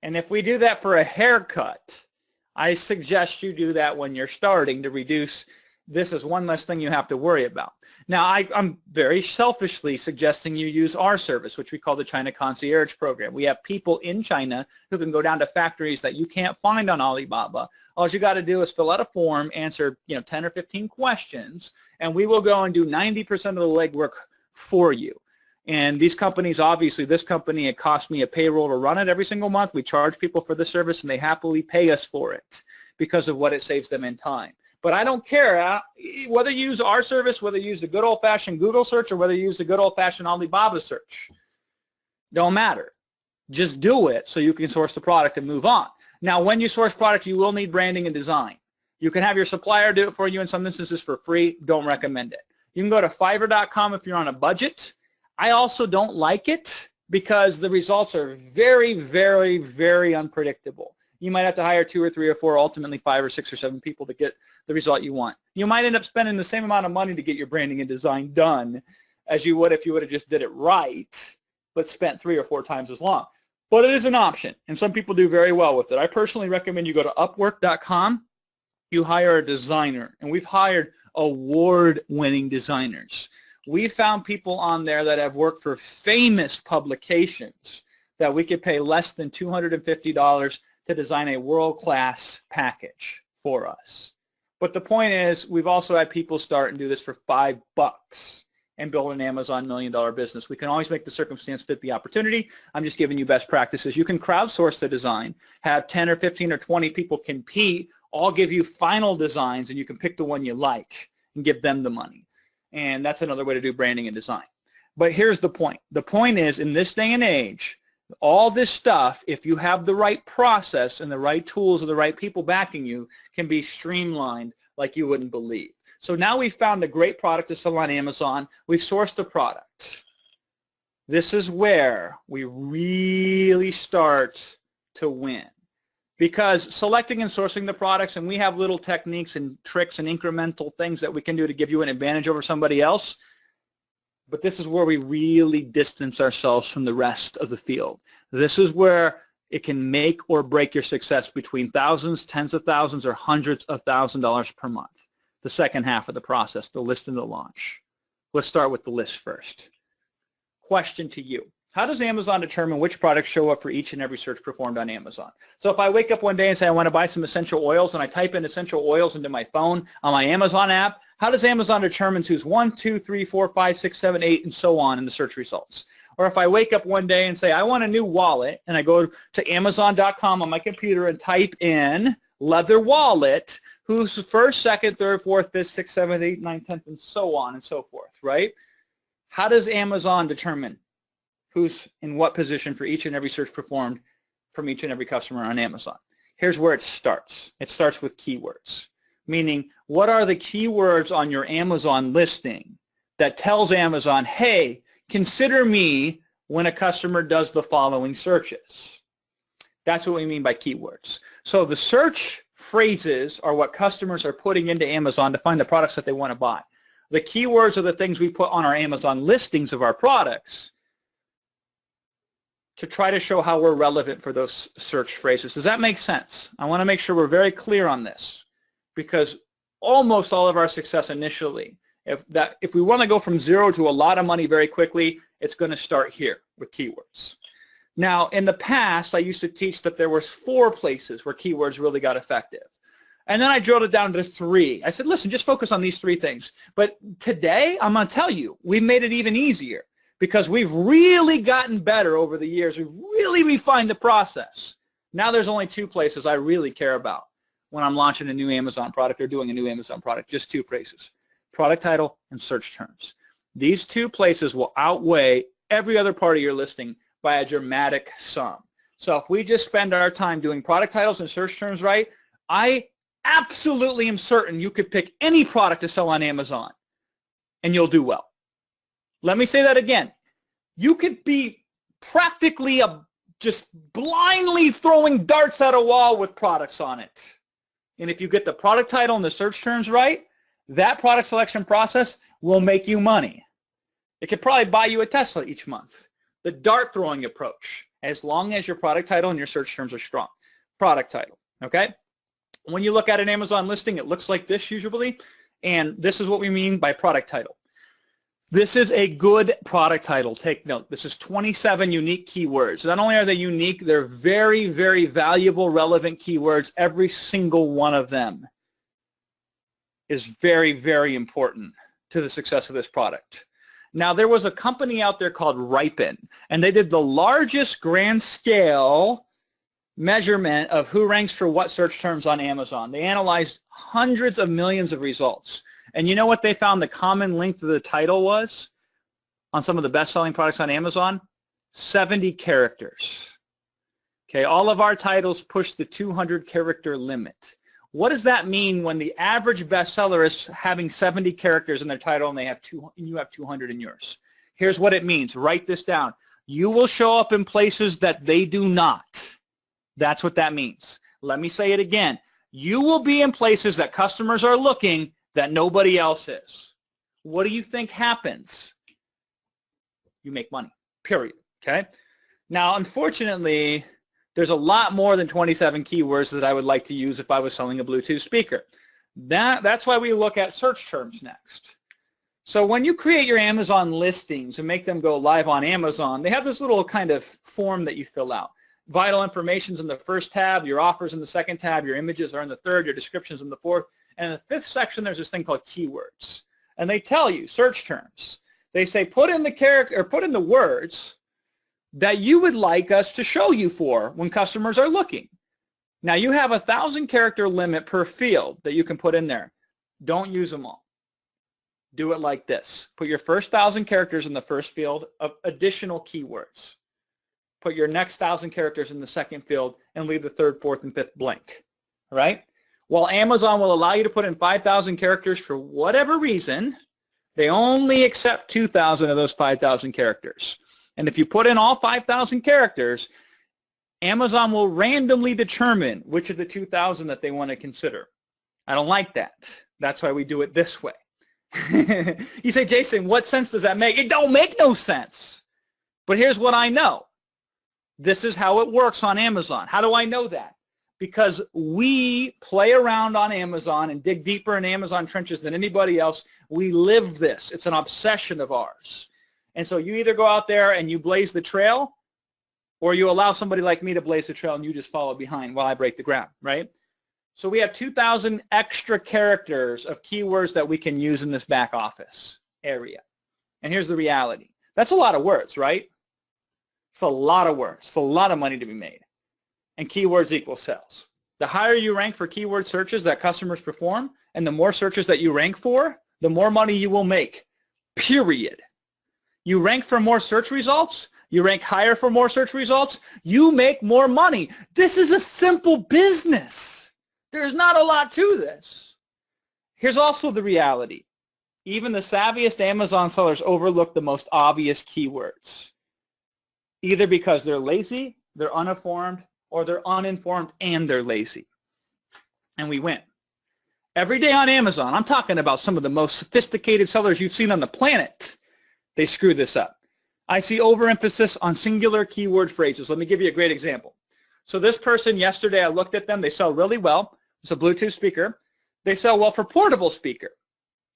And if we do that for a haircut, I suggest you do that when you're starting to reduce. This is one less thing you have to worry about. Now, I'm very selfishly suggesting you use our service, which we call the China Concierge Program. We have people in China who can go down to factories that you can't find on Alibaba. All you got to do is fill out a form, answer 10 or 15 questions, and we will go and do 90% of the legwork for you. And these companies, obviously, this company, it costs me a payroll to run it every single month. We charge people for the service, and they happily pay us for it because of what it saves them in time. But I don't care whether you use our service, whether you use the good old-fashioned Google search, or whether you use the good old-fashioned Alibaba search. Don't matter. Just do it so you can source the product and move on. Now, when you source product, you will need branding and design. You can have your supplier do it for you in some instances for free. Don't recommend it. You can go to Fiverr.com if you're on a budget. I also don't like it because the results are very, very, very unpredictable. You might have to hire 2 or 3 or 4, ultimately 5 or 6 or 7 people to get the result you want. You might end up spending the same amount of money to get your branding and design done as you would if you would have just did it right, but spent 3 or 4 times as long. But it is an option, and some people do very well with it. I personally recommend you go to Upwork.com. You hire a designer, and we've hired award-winning designers. We found people on there that have worked for famous publications that we could pay less than $250 to design a world-class package for us. But the point is, we've also had people start and do this for $5 and build an Amazon $1 million business. We can always make the circumstance fit the opportunity. I'm just giving you best practices. You can crowdsource the design, have 10 or 15 or 20 people compete, all give you final designs, and you can pick the one you like and give them the money. And that's another way to do branding and design. But here's the point. The point is, in this day and age, all this stuff, if you have the right process and the right tools and the right people backing you, can be streamlined like you wouldn't believe. So now we've found a great product to sell on Amazon. We've sourced the product. This is where we really start to win. Because selecting and sourcing the products, and we have little techniques and tricks and incremental things that we can do to give you an advantage over somebody else, but this is where we really distance ourselves from the rest of the field. This is where it can make or break your success between thousands, tens of thousands, or hundreds of $1,000s per month. The second half of the process, the list and the launch. Let's start with the list first. Question to you. How does Amazon determine which products show up for each and every search performed on Amazon? So if I wake up one day and say I want to buy some essential oils and I type in essential oils into my phone on my Amazon app, how does Amazon determine who's 1, 2, 3, 4, 5, 6, 7, 8, and so on in the search results? Or if I wake up one day and say I want a new wallet and I go to Amazon.com on my computer and type in leather wallet, who's first, second, third, fourth, fifth, sixth, seventh, eighth, ninth, 10th, and so on and so forth, right? How does Amazon determine who's in what position for each and every search performed from each and every customer on Amazon? Here's where it starts. It starts with keywords, meaning what are the keywords on your Amazon listing that tells Amazon, hey, consider me when a customer does the following searches. That's what we mean by keywords. So the search phrases are what customers are putting into Amazon to find the products that they want to buy. The keywords are the things we put on our Amazon listings of our products to try to show how we're relevant for those search phrases. Does that make sense? I want to make sure we're very clear on this, because almost all of our success initially, if we want to go from zero to a lot of money very quickly, it's going to start here with keywords. Now, in the past, I used to teach that there was 4 places where keywords really got effective. And then I drilled it down to 3. I said, listen, just focus on these 3 things. But today, I'm going to tell you, we've made it even easier, because we've really gotten better over the years. We've really refined the process. Now there's only 2 places I really care about when I'm launching a new Amazon product or doing a new Amazon product, just 2 places: product title and search terms. These 2 places will outweigh every other part of your listing by a dramatic sum. So if we just spend our time doing product titles and search terms right, I absolutely am certain you could pick any product to sell on Amazon and you'll do well. Let me say that again. You could be practically just blindly throwing darts at a wall with products on it. And if you get the product title and the search terms right, that product selection process will make you money. It could probably buy you a Tesla each month. The dart throwing approach, as long as your product title and your search terms are strong. Product title, okay? When you look at an Amazon listing, it looks like this usually, and this is what we mean by product title. This is a good product title. Take note. This is 27 unique keywords. Not only are they unique, they're very, very valuable, relevant keywords. Every single one of them is very, very important to the success of this product. Now, there was a company out there called Ripen, and they did the largest grand scale measurement of who ranks for what search terms on Amazon. They analyzed hundreds of millions of results. And you know what they found the common length of the title was on some of the best-selling products on Amazon? 70 characters. Okay, all of our titles push the 200-character limit. What does that mean when the average bestseller is having 70 characters in their title and they have you have 200 in yours? Here's what it means. Write this down. You will show up in places that they do not. That's what that means. Let me say it again. You will be in places that customers are looking that nobody else is. What do you think happens? You make money, period, okay? Now, unfortunately, there's a lot more than 27 keywords that I would like to use if I was selling a Bluetooth speaker. That's why we look at search terms next. So when you create your Amazon listings and make them go live on Amazon, they have this little kind of form that you fill out. Vital information's in the first tab, your offers in the second tab, your images are in the third, your descriptions in the fourth, and in the fifth section there's this thing called keywords. And they tell you search terms. They say put in the character or put in the words that you would like us to show you for when customers are looking. Now you have 1,000 character limit per field that you can put in there. Don't use them all. Do it like this. Put your first 1,000 characters in the first field of additional keywords. Put your next 1,000 characters in the second field and leave the third, fourth, and fifth blank. All right? While Amazon will allow you to put in 5,000 characters for whatever reason, they only accept 2,000 of those 5,000 characters. And if you put in all 5,000 characters, Amazon will randomly determine which of the 2,000 that they want to consider. I don't like that. That's why we do it this way. You say, Jason, what sense does that make? It don't make no sense. But here's what I know. This is how it works on Amazon. How do I know that? Because we play around on Amazon and dig deeper in Amazon trenches than anybody else. We live this. It's an obsession of ours. And so you either go out there and you blaze the trail, or you allow somebody like me to blaze the trail and you just follow behind while I break the ground, right? So we have 2,000 extra characters of keywords that we can use in this back office area. And here's the reality. That's a lot of words, right? It's a lot of words. It's a lot of money to be made. And keywords equal sales. The higher you rank for keyword searches that customers perform, and the more searches that you rank for, the more money you will make, period. You rank for more search results, you rank higher for more search results, you make more money. This is a simple business. There's not a lot to this. Here's also the reality. Even the savviest Amazon sellers overlook the most obvious keywords, either because they're lazy, they're uninformed, or they're uninformed and they're lazy. And we win. Every day on Amazon, I'm talking about some of the most sophisticated sellers you've seen on the planet. They screw this up. I see overemphasis on singular keyword phrases. Let me give you a great example. So this person, yesterday I looked at them. They sell really well. It's a Bluetooth speaker. They sell well for portable speaker.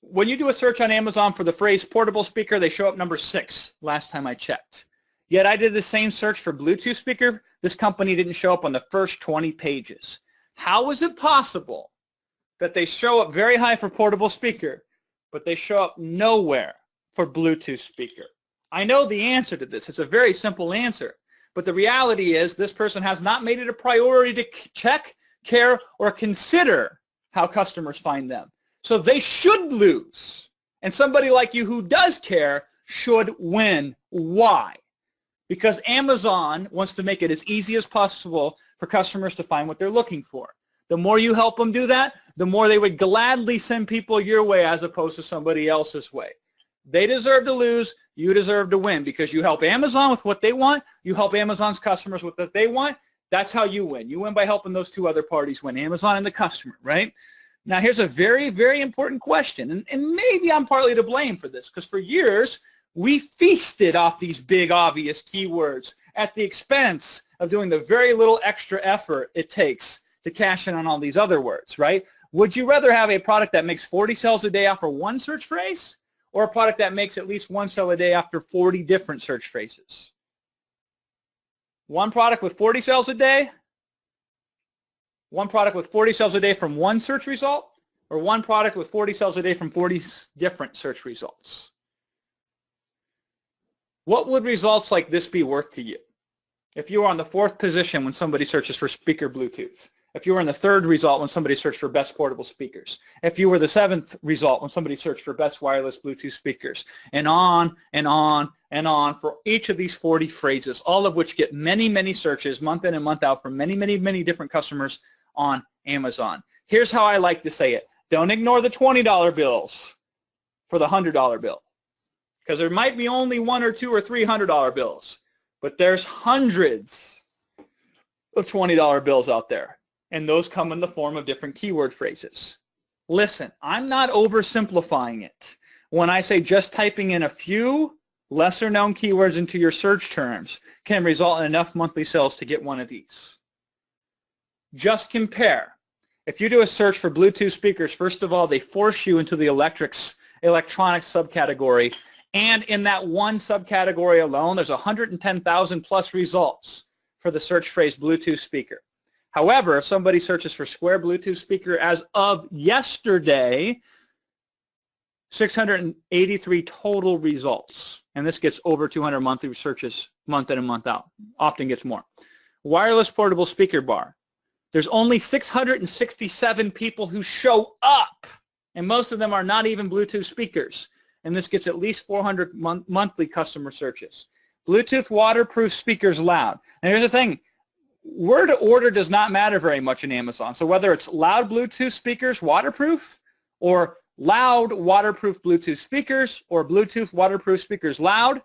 When you do a search on Amazon for the phrase portable speaker, they show up number 6 last time I checked. Yet I did the same search for Bluetooth speaker. This company didn't show up on the first 20 pages. How is it possible that they show up very high for portable speaker, but they show up nowhere for Bluetooth speaker? I know the answer to this. It's a very simple answer. But the reality is this person has not made it a priority to check, care, or consider how customers find them. So they should lose. And somebody like you who does care should win. Why? Because Amazon wants to make it as easy as possible for customers to find what they're looking for. The more you help them do that, the more they would gladly send people your way as opposed to somebody else's way. They deserve to lose. You deserve to win because you help Amazon with what they want. You help Amazon's customers with what they want. That's how you win. You win by helping those two other parties win, Amazon and the customer, right? Now, here's a very, very important question, and maybe I'm partly to blame for this because for years, we feasted off these big, obvious keywords at the expense of doing the very little extra effort it takes to cash in on all these other words, right? Would you rather have a product that makes 40 sales a day after one search phrase or a product that makes at least one sale a day after 40 different search phrases? One product with 40 sales a day, one product with 40 sales a day from one search result, or one product with 40 sales a day from 40 different search results? What would results like this be worth to you? If you were on the 4th position when somebody searches for speaker Bluetooth, if you were in the 3rd result when somebody searched for best portable speakers, if you were the 7th result when somebody searched for best wireless Bluetooth speakers, and on and on and on for each of these 40 phrases, all of which get many, many searches month in and month out from many, many, many different customers on Amazon. Here's how I like to say it. Don't ignore the $20 bills for the $100 bill, because there might be only 1 or 2 or 3 $100 bills, but there's hundreds of $20 bills out there, and those come in the form of different keyword phrases. Listen, I'm not oversimplifying it when I say just typing in a few lesser known keywords into your search terms can result in enough monthly sales to get one of these. Just compare. If you do a search for Bluetooth speakers, first of all, they force you into the electronics subcategory, and in that one subcategory alone, there's 110,000 plus results for the search phrase Bluetooth speaker. However, if somebody searches for square Bluetooth speaker as of yesterday, 683 total results. And this gets over 200 monthly searches month in and month out. Often gets more. Wireless portable speaker bar. There's only 667 people who show up, and most of them are not even Bluetooth speakers. And this gets at least 400 monthly customer searches. Bluetooth waterproof speakers loud. And here's the thing. Word order does not matter very much in Amazon. So whether it's loud Bluetooth speakers waterproof or loud waterproof Bluetooth speakers or Bluetooth waterproof speakers loud,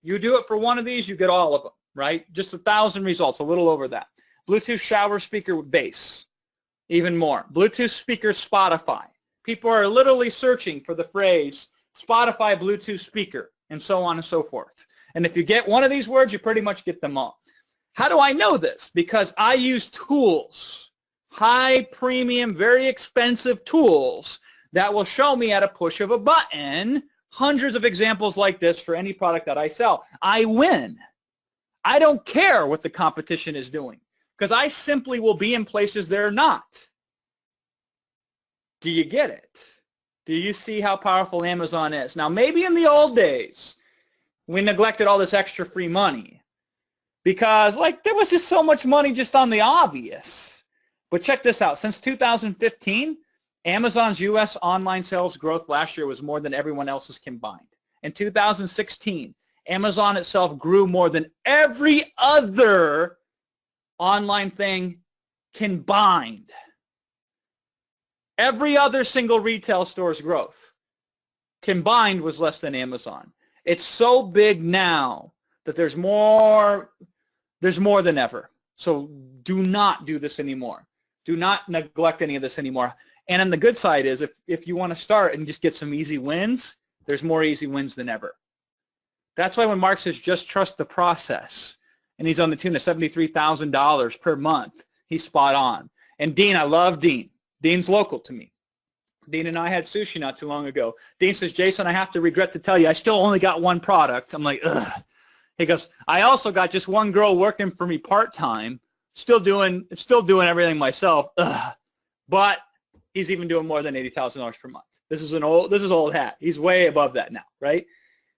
you do it for one of these, you get all of them, right? Just 1,000 results, a little over that. Bluetooth shower speaker with bass, even more. Bluetooth speaker Spotify. People are literally searching for the phrase Spotify Bluetooth speaker and so on and so forth. And if you get one of these words, you pretty much get them all. How do I know this? Because I use tools, high premium, very expensive tools that will show me at a push of a button hundreds of examples like this for any product that I sell. I win. I don't care what the competition is doing because I simply will be in places they're not. Do you get it? Do you see how powerful Amazon is? Now, maybe in the old days, we neglected all this extra free money because like there was just so much money just on the obvious. But check this out. Since 2015, Amazon's U.S. online sales growth last year was more than everyone else's combined. In 2016, Amazon itself grew more than every other online thing combined. Every other single retail store's growth combined was less than Amazon. It's so big now that there's more than ever. So do not do this anymore. Do not neglect any of this anymore. And on the good side is if you want to start and just get some easy wins, there's more easy wins than ever. That's why when Mark says just trust the process, and he's on the tune of $73,000 per month, he's spot on. And Dean, I love Dean. Dean's local to me. Dean and I had sushi not too long ago. Dean says, Jason, I have to regret to tell you, I still only got one product. I'm like, ugh. He goes, I also got just one girl working for me part-time, still doing everything myself. Ugh. But he's even doing more than $80,000 per month. This is old hat. He's way above that now, right?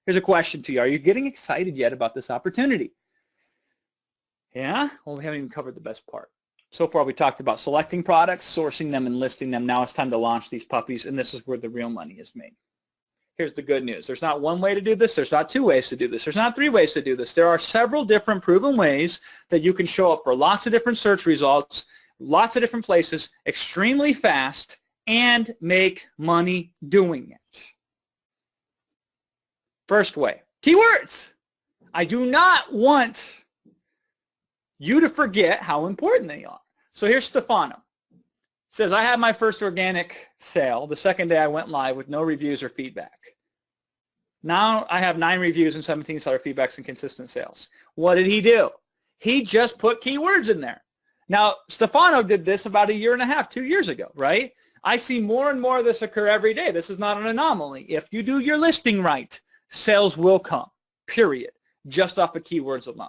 Here's a question to you. Are you getting excited yet about this opportunity? Yeah? Well, we haven't even covered the best part. So far, we talked about selecting products, sourcing them, and listing them. Now it's time to launch these puppies, and this is where the real money is made. Here's the good news. There's not one way to do this. There's not two ways to do this. There's not three ways to do this. There are several different proven ways that you can show up for lots of different search results, lots of different places, extremely fast, and make money doing it. First way, keywords. I do not want you to forget how important they are. So here's Stefano. Says, I had my first organic sale the second day I went live with no reviews or feedback. Now I have 9 reviews and 17 seller feedbacks and consistent sales. What did he do? He just put keywords in there. Now, Stefano did this about 1.5 years, 2 years ago, right? I see more and more of this occur every day. This is not an anomaly. If you do your listing right, sales will come, period, just off of keywords alone.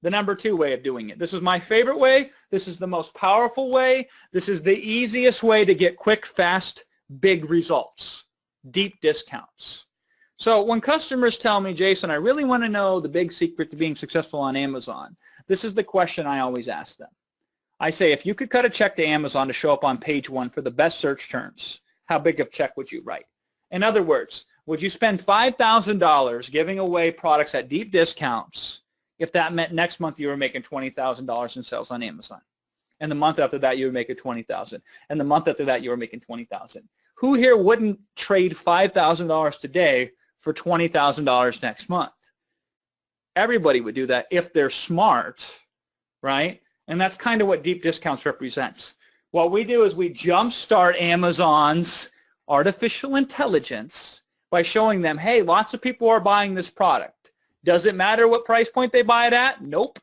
The number 2 way of doing it. This is my favorite way. This is the most powerful way. This is the easiest way to get quick, fast, big results, deep discounts. So when customers tell me, Jason, I really want to know the big secret to being successful on Amazon, this is the question I always ask them. I say, if you could cut a check to Amazon to show up on page 1 for the best search terms, how big of a check would you write? In other words, would you spend $5,000 giving away products at deep discounts if that meant next month you were making $20,000 in sales on Amazon? And the month after that you were making $20,000. And the month after that you were making $20,000. Who here wouldn't trade $5,000 today for $20,000 next month? Everybody would do that if they're smart, right? And that's kind of what deep discounts represents. What we do is we jumpstart Amazon's artificial intelligence by showing them, hey, lots of people are buying this product. Does it matter what price point they buy it at? Nope.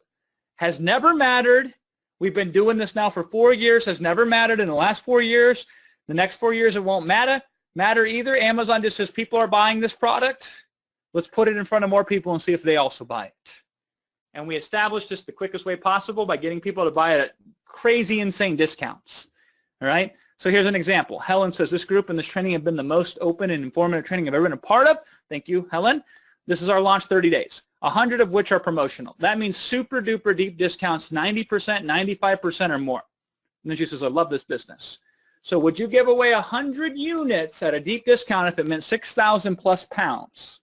Has never mattered. We've been doing this now for 4 years. Has never mattered in the last 4 years. The next 4 years it won't matter either. Amazon just says people are buying this product. Let's put it in front of more people and see if they also buy it. And we established this the quickest way possible by getting people to buy it at crazy, insane discounts. All right? So here's an example. Helen says, this group and this training have been the most open and informative training I've ever been a part of. Thank you, Helen. This is our launch 30 days, 100 of which are promotional. That means super duper deep discounts, 90%, 95% or more. And then she says, I love this business. So would you give away 100 units at a deep discount if it meant 6,000 plus pounds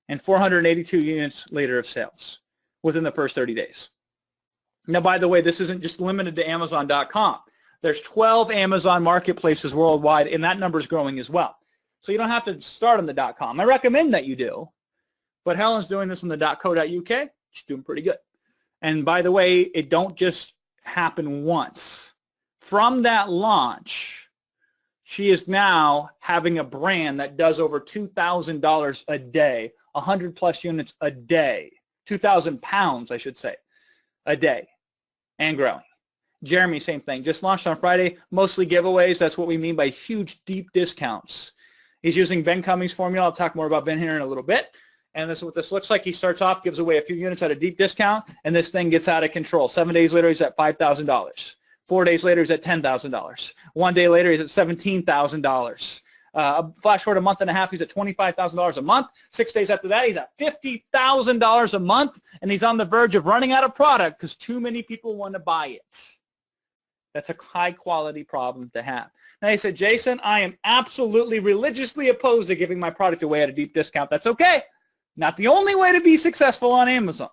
and 482 units later of sales within the first 30 days? Now, by the way, this isn't just limited to Amazon.com. There's 12 Amazon marketplaces worldwide, and that number is growing as well. So you don't have to start on the .com. I recommend that you do. But Helen's doing this on the .co.uk. She's doing pretty good. And by the way, it don't just happen once. From that launch, she is now having a brand that does over $2,000 a day, 100 plus units a day, 2,000 pounds, I should say, a day, and growing. Jeremy, same thing. Just launched on Friday, mostly giveaways. That's what we mean by huge, deep discounts. He's using Ben Cummings' formula. I'll talk more about Ben here in a little bit. And this is what this looks like. He starts off, gives away a few units at a deep discount, and this thing gets out of control. 7 days later, he's at $5,000. 4 days later, he's at $10,000. 1 day later, he's at $17,000. Flash forward a month and a half, he's at $25,000 a month. 6 days after that, he's at $50,000 a month, and he's on the verge of running out of product because too many people want to buy it. That's a high-quality problem to have. Now, he said, Jason, I am absolutely religiously opposed to giving my product away at a deep discount. That's okay. Not the only way to be successful on Amazon.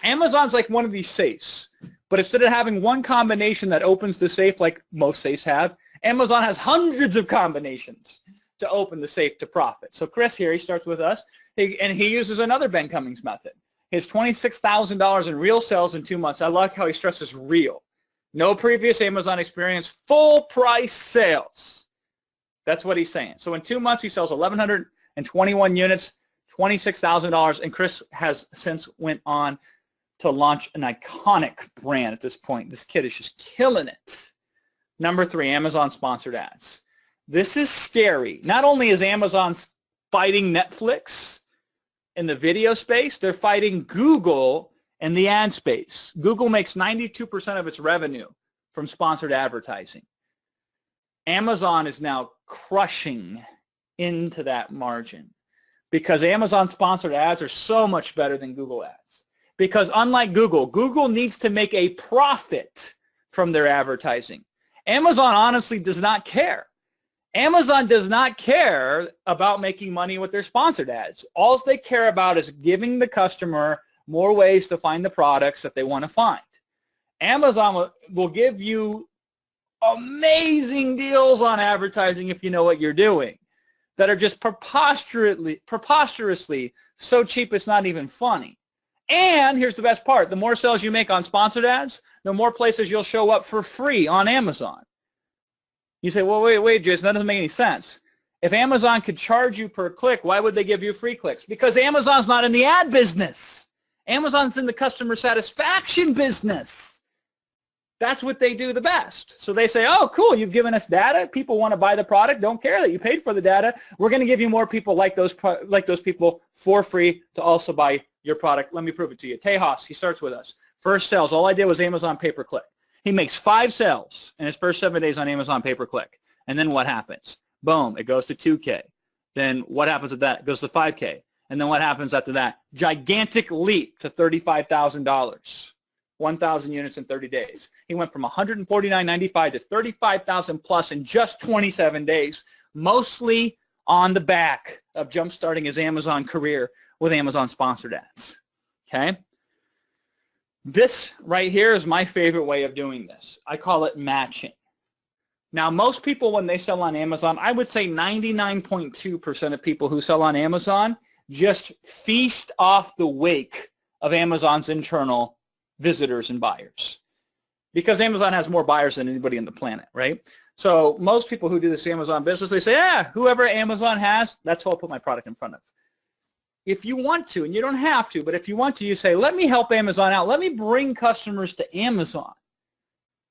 Amazon's like one of these safes, but instead of having one combination that opens the safe like most safes have, Amazon has hundreds of combinations to open the safe to profit. So Chris here, he starts with us, and he uses another Ben Cummings method. His $26,000 in real sales in 2 months. I like how he stresses real. No previous Amazon experience, full price sales. That's what he's saying. So in 2 months, he sells 1,121 units, $26,000, and Chris has since went on to launch an iconic brand at this point. This kid is just killing it. Number 3, Amazon sponsored ads. This is scary. Not only is Amazon fighting Netflix in the video space, they're fighting Google in the ad space. Google makes 92% of its revenue from sponsored advertising. Amazon is now crushing into that margin because Amazon sponsored ads are so much better than Google ads. Because unlike Google, Google needs to make a profit from their advertising. Amazon honestly does not care. Amazon does not care about making money with their sponsored ads. All they care about is giving the customer more ways to find the products that they want to find. Amazon will give you amazing deals on advertising if you know what you're doing that are just preposterously so cheap it's not even funny. And here's the best part. The more sales you make on sponsored ads, the more places you'll show up for free on Amazon. You say, well, wait, Jason, that doesn't make any sense. If Amazon could charge you per click, why would they give you free clicks? Because Amazon's not in the ad business. Amazon's in the customer satisfaction business. That's what they do the best. So they say, oh, cool, you've given us data. People want to buy the product. Don't care that you paid for the data. We're going to give you more people like those people for free to also buy your product. Let me prove it to you. Tejas, he starts with us. First sales, all I did was Amazon pay-per-click. He makes 5 sales in his first 7 days on Amazon pay-per-click. And then what happens? Boom, it goes to 2K. Then what happens with that? It goes to 5K. And then what happens after that? Gigantic leap to $35,000. 1,000 units in 30 days. He went from $149.95 to $35,000 plus in just 27 days, mostly on the back of jump-starting his Amazon career with Amazon sponsored ads. Okay? This right here is my favorite way of doing this. I call it matching. Now, most people, when they sell on Amazon, I would say 99.2% of people who sell on Amazon just feast off the wake of Amazon's internal visitors and buyers. Because Amazon has more buyers than anybody on the planet, right? So most people who do this Amazon business, they say, yeah, whoever Amazon has, that's who I'll put my product in front of. If you want to, and you don't have to, but if you want to, you say, let me help Amazon out. Let me bring customers to Amazon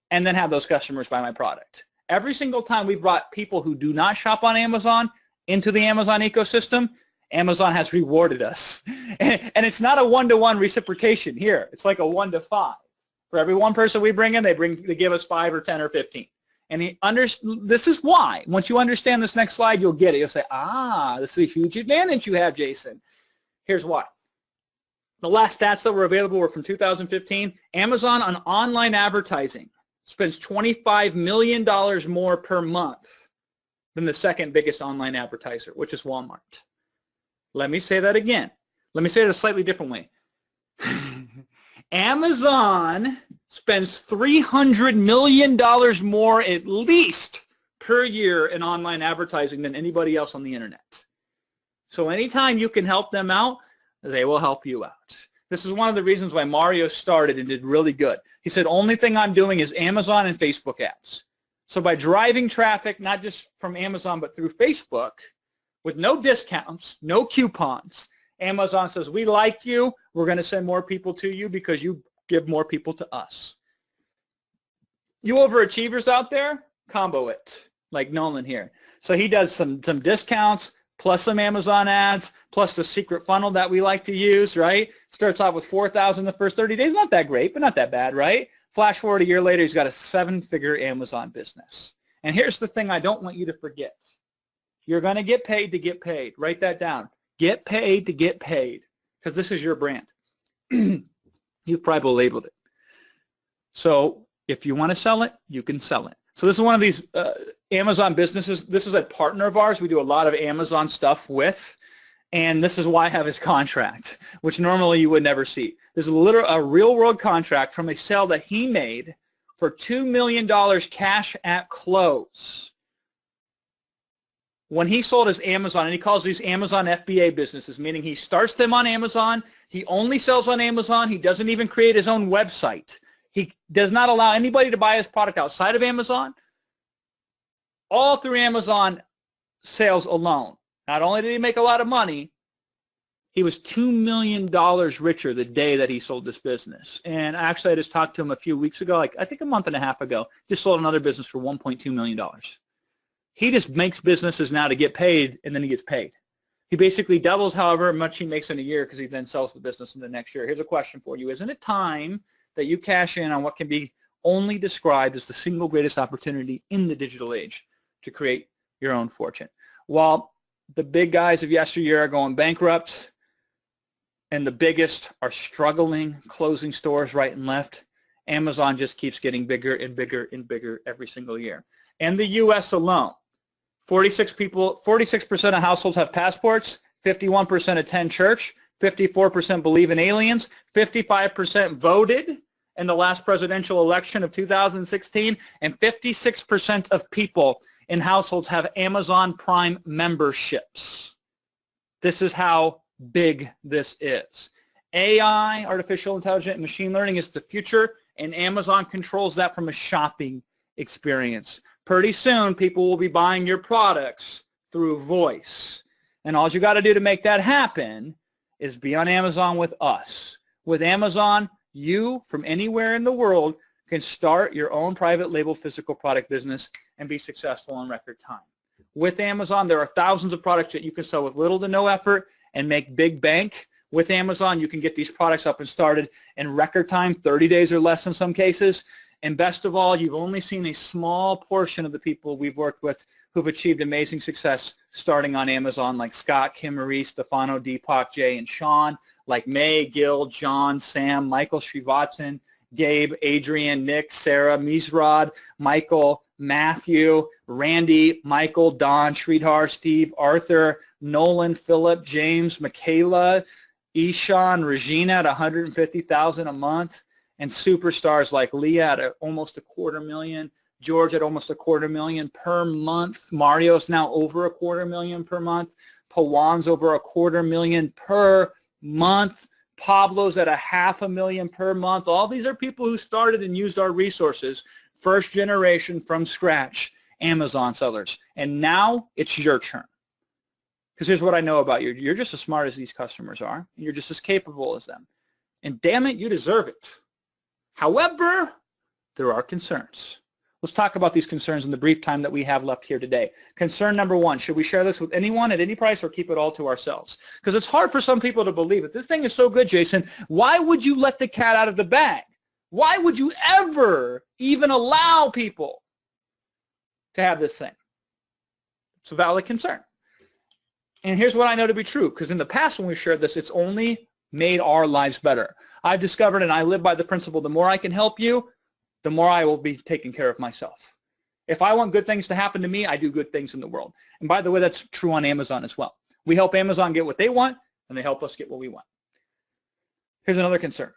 and then have those customers buy my product. Every single time we brought people who do not shop on Amazon into the Amazon ecosystem, Amazon has rewarded us. And it's not a one-to-one reciprocation here. It's like a 1 to 5. For every one person we bring in, they give us 5 or 10 or 15. And this is why. Once you understand this next slide, you'll get it. You'll say, ah, this is a huge advantage you have, Jason. Here's why. The last stats that were available were from 2015. Amazon on online advertising spends $25 million more per month than the second biggest online advertiser, which is Walmart. Let me say that again. Let me say it a slightly different way. Amazon spends $300 million more at least per year in online advertising than anybody else on the internet. So anytime you can help them out, they will help you out. This is one of the reasons why Mario started and did really good. He said, only thing I'm doing is Amazon and Facebook ads. So by driving traffic, not just from Amazon, but through Facebook, with no discounts, no coupons, Amazon says, we like you, we're going to send more people to you because you give more people to us. You overachievers out there, combo it. like Nolan here. So he does some discounts, plus some Amazon ads, plus the secret funnel that we like to use, right? Starts off with 4,000 the first 30 days. Not that great, but not that bad, right? Flash forward a year later, he's got a 7-figure Amazon business. And here's the thing I don't want you to forget. You're going to get paid to get paid. Write that down. Get paid to get paid, because this is your brand. You've probably labeled it. So if you want to sell it, you can sell it. So this is one of these Amazon businesses. This is a partner of ours we do a lot of Amazon stuff with, and this is why I have his contract, which normally you would never see. This is a real-world contract from a sale that he made for $2 million cash at close. When he sold his Amazon, and he calls these Amazon FBA businesses, meaning he starts them on Amazon, he only sells on Amazon, he doesn't even create his own website. He does not allow anybody to buy his product outside of Amazon, all through Amazon sales alone. Not only did he make a lot of money, he was $2 million richer the day that he sold this business. And actually, I just talked to him a few weeks ago, like I think a month and a half ago, just sold another business for $1.2 million. He just makes businesses now to get paid, and then he gets paid. He basically doubles however much he makes in a year because he then sells the business in the next year. Here's a question for you. Isn't it time that you cash in on what can be only described as the single greatest opportunity in the digital age to create your own fortune? While the big guys of yesteryear are going bankrupt and the biggest are struggling, closing stores right and left, Amazon just keeps getting bigger and bigger and bigger every single year. And the U.S. alone, 46% of households have passports, 51% attend church, 54% believe in aliens, 55% voted in the last presidential election of 2016, and 56% of people in households have Amazon Prime memberships. This is how big this is. AI, artificial intelligence, and machine learning is the future, and Amazon controls that from a shopping experience. Pretty soon, people will be buying your products through voice. And all you got to do to make that happen is be on Amazon with us. With Amazon, you, from anywhere in the world, can start your own private label physical product business and be successful in record time. With Amazon, there are thousands of products that you can sell with little to no effort and make big bank. With Amazon, you can get these products up and started in record time, 30 days or less in some cases. And best of all, you've only seen a small portion of the people we've worked with who've achieved amazing success starting on Amazon, like Scott, Kim Marie, Stefano, Deepak, Jay, and Sean, like May, Gil, John, Sam, Michael Srivatsan, Gabe, Adrian, Nick, Sarah, Misrod, Michael, Matthew, Randy, Michael, Don, Sridhar, Steve, Arthur, Nolan, Philip, James, Michaela, Ishan, Regina at $150,000 a month, and superstars like Leah at almost $250,000, George at almost $250,000 per month, Mario's now over $250,000 per month, Pawan's over $250,000 per month, Pablo's at $500,000 per month. All these are people who started and used our resources, first generation from scratch, Amazon sellers. And now it's your turn. Because here's what I know about you. You're just as smart as these customers are, and you're just as capable as them. And damn it, you deserve it. However, there are concerns. Let's talk about these concerns in the brief time that we have left here today. Concern number one, should we share this with anyone at any price or keep it all to ourselves? Because it's hard for some people to believe it. This thing is so good, Jason. Why would you let the cat out of the bag? Why would you ever even allow people to have this thing? It's a valid concern. And here's what I know to be true, because in the past when we shared this, it's only made our lives better. I've discovered, and I live by the principle, the more I can help you, the more I will be taking care of myself. If I want good things to happen to me, I do good things in the world. And by the way, that's true on Amazon as well. We help Amazon get what they want, and they help us get what we want. Here's another concern.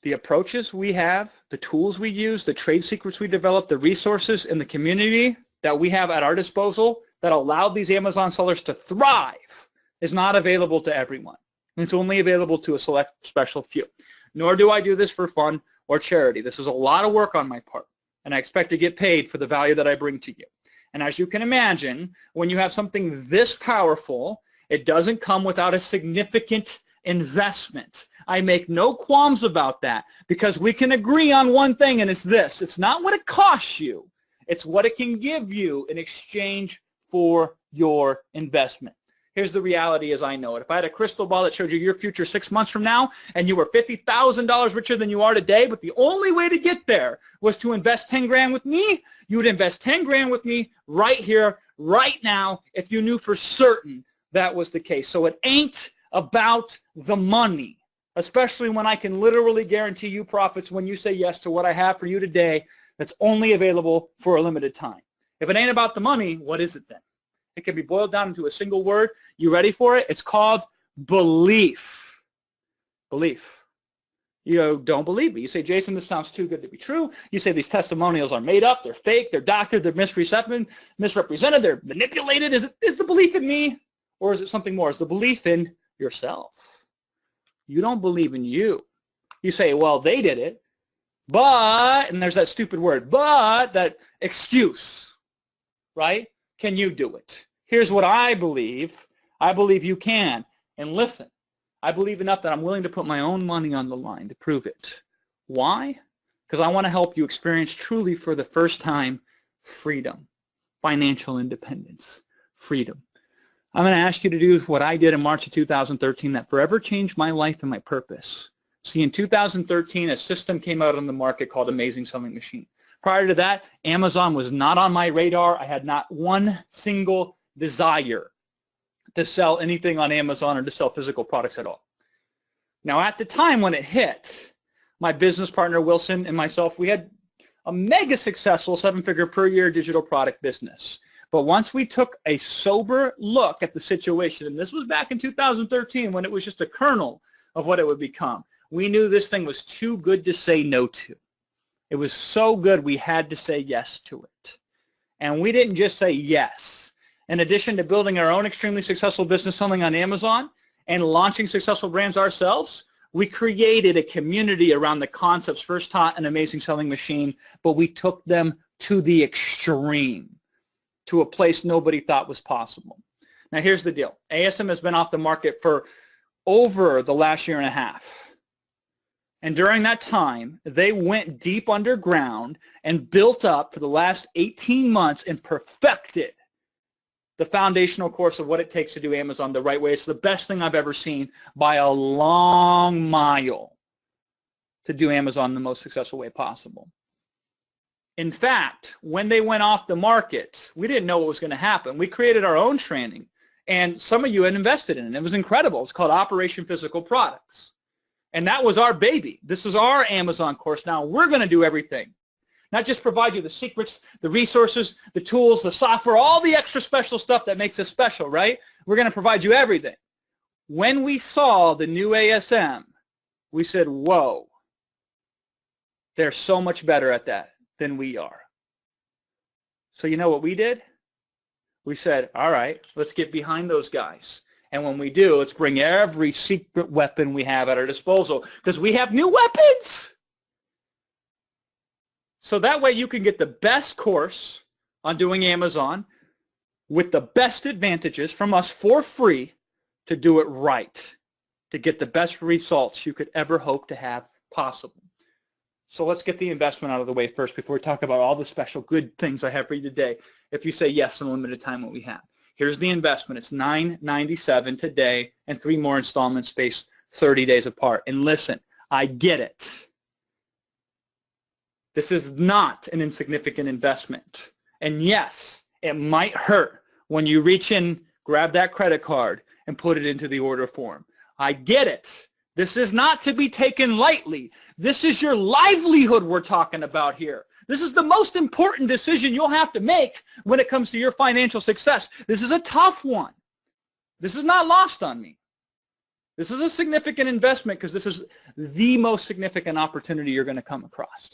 The approaches we have, the tools we use, the trade secrets we develop, the resources in the community that we have at our disposal that allow these Amazon sellers to thrive is not available to everyone. It's only available to a select special few. Nor do I do this for fun or charity. This is a lot of work on my part, and I expect to get paid for the value that I bring to you. And as you can imagine, when you have something this powerful, it doesn't come without a significant investment. I make no qualms about that, because we can agree on one thing, and it's this. It's not what it costs you. It's what it can give you in exchange for your investment. Here's the reality as I know it. If I had a crystal ball that showed you your future 6 months from now and you were $50,000 richer than you are today, but the only way to get there was to invest 10 grand with me, you would invest 10 grand with me right here, right now, if you knew for certain that was the case. So it ain't about the money, especially when I can literally guarantee you profits when you say yes to what I have for you today that's only available for a limited time. If it ain't about the money, what is it then? It can be boiled down into a single word. You ready for it? It's called belief. Belief. You don't believe me. You say, Jason, this sounds too good to be true. You say these testimonials are made up, they're fake, they're doctored, they're misrepresented, they're manipulated. Is the belief in me, or is it something more? Is the belief in yourself? You don't believe in you. You say, well, they did it, but, and there's that stupid word, but, that excuse, right? Can you do it? Here's what I believe. I believe you can. And listen, I believe enough that I'm willing to put my own money on the line to prove it. Why? Because I want to help you experience truly for the first time freedom, financial independence, freedom. I'm going to ask you to do what I did in March of 2013 that forever changed my life and my purpose. See, in 2013, a system came out on the market called Amazing Selling Machine. Prior to that, Amazon was not on my radar. I had not one single desire to sell anything on Amazon or to sell physical products at all. Now, at the time when it hit, my business partner, Wilson, and myself, we had a mega successful 7-figure per year digital product business. But once we took a sober look at the situation, and this was back in 2013 when it was just a kernel of what it would become, we knew this thing was too good to say no to. It was so good we had to say yes to it. And we didn't just say yes. In addition to building our own extremely successful business selling on Amazon and launching successful brands ourselves, we created a community around the concepts first taught in Amazing Selling Machine, but we took them to the extreme, to a place nobody thought was possible. Now here's the deal. ASM has been off the market for over the last year and a half. And during that time, they went deep underground and built up for the last 18 months and perfected the foundational course of what it takes to do Amazon the right way. It's the best thing I've ever seen by a long mile to do Amazon the most successful way possible. In fact, when they went off the market, we didn't know what was going to happen. We created our own training, and some of you had invested in it. It was incredible. It's called Operation Physical Products. And that was our baby. This is our Amazon course. Now we're going to do everything. Not just provide you the secrets, the resources, the tools, the software, all the extra special stuff that makes us special, right? We're going to provide you everything. When we saw the new ASM, we said, whoa, they're so much better at that than we are. So you know what we did? We said, all right, let's get behind those guys. And when we do, let's bring every secret weapon we have at our disposal, because we have new weapons. So that way you can get the best course on doing Amazon with the best advantages from us for free to do it right, to get the best results you could ever hope to have possible. So let's get the investment out of the way first before we talk about all the special good things I have for you today. If you say yes in a limited time, what we have. Here's the investment. It's $997 today and 3 more installments spaced 30 days apart. And listen, I get it. This is not an insignificant investment. And yes, it might hurt when you reach in, grab that credit card, and put it into the order form. I get it. This is not to be taken lightly. This is your livelihood we're talking about here. This is the most important decision you'll have to make when it comes to your financial success. This is a tough one. This is not lost on me. This is a significant investment because this is the most significant opportunity you're going to come across.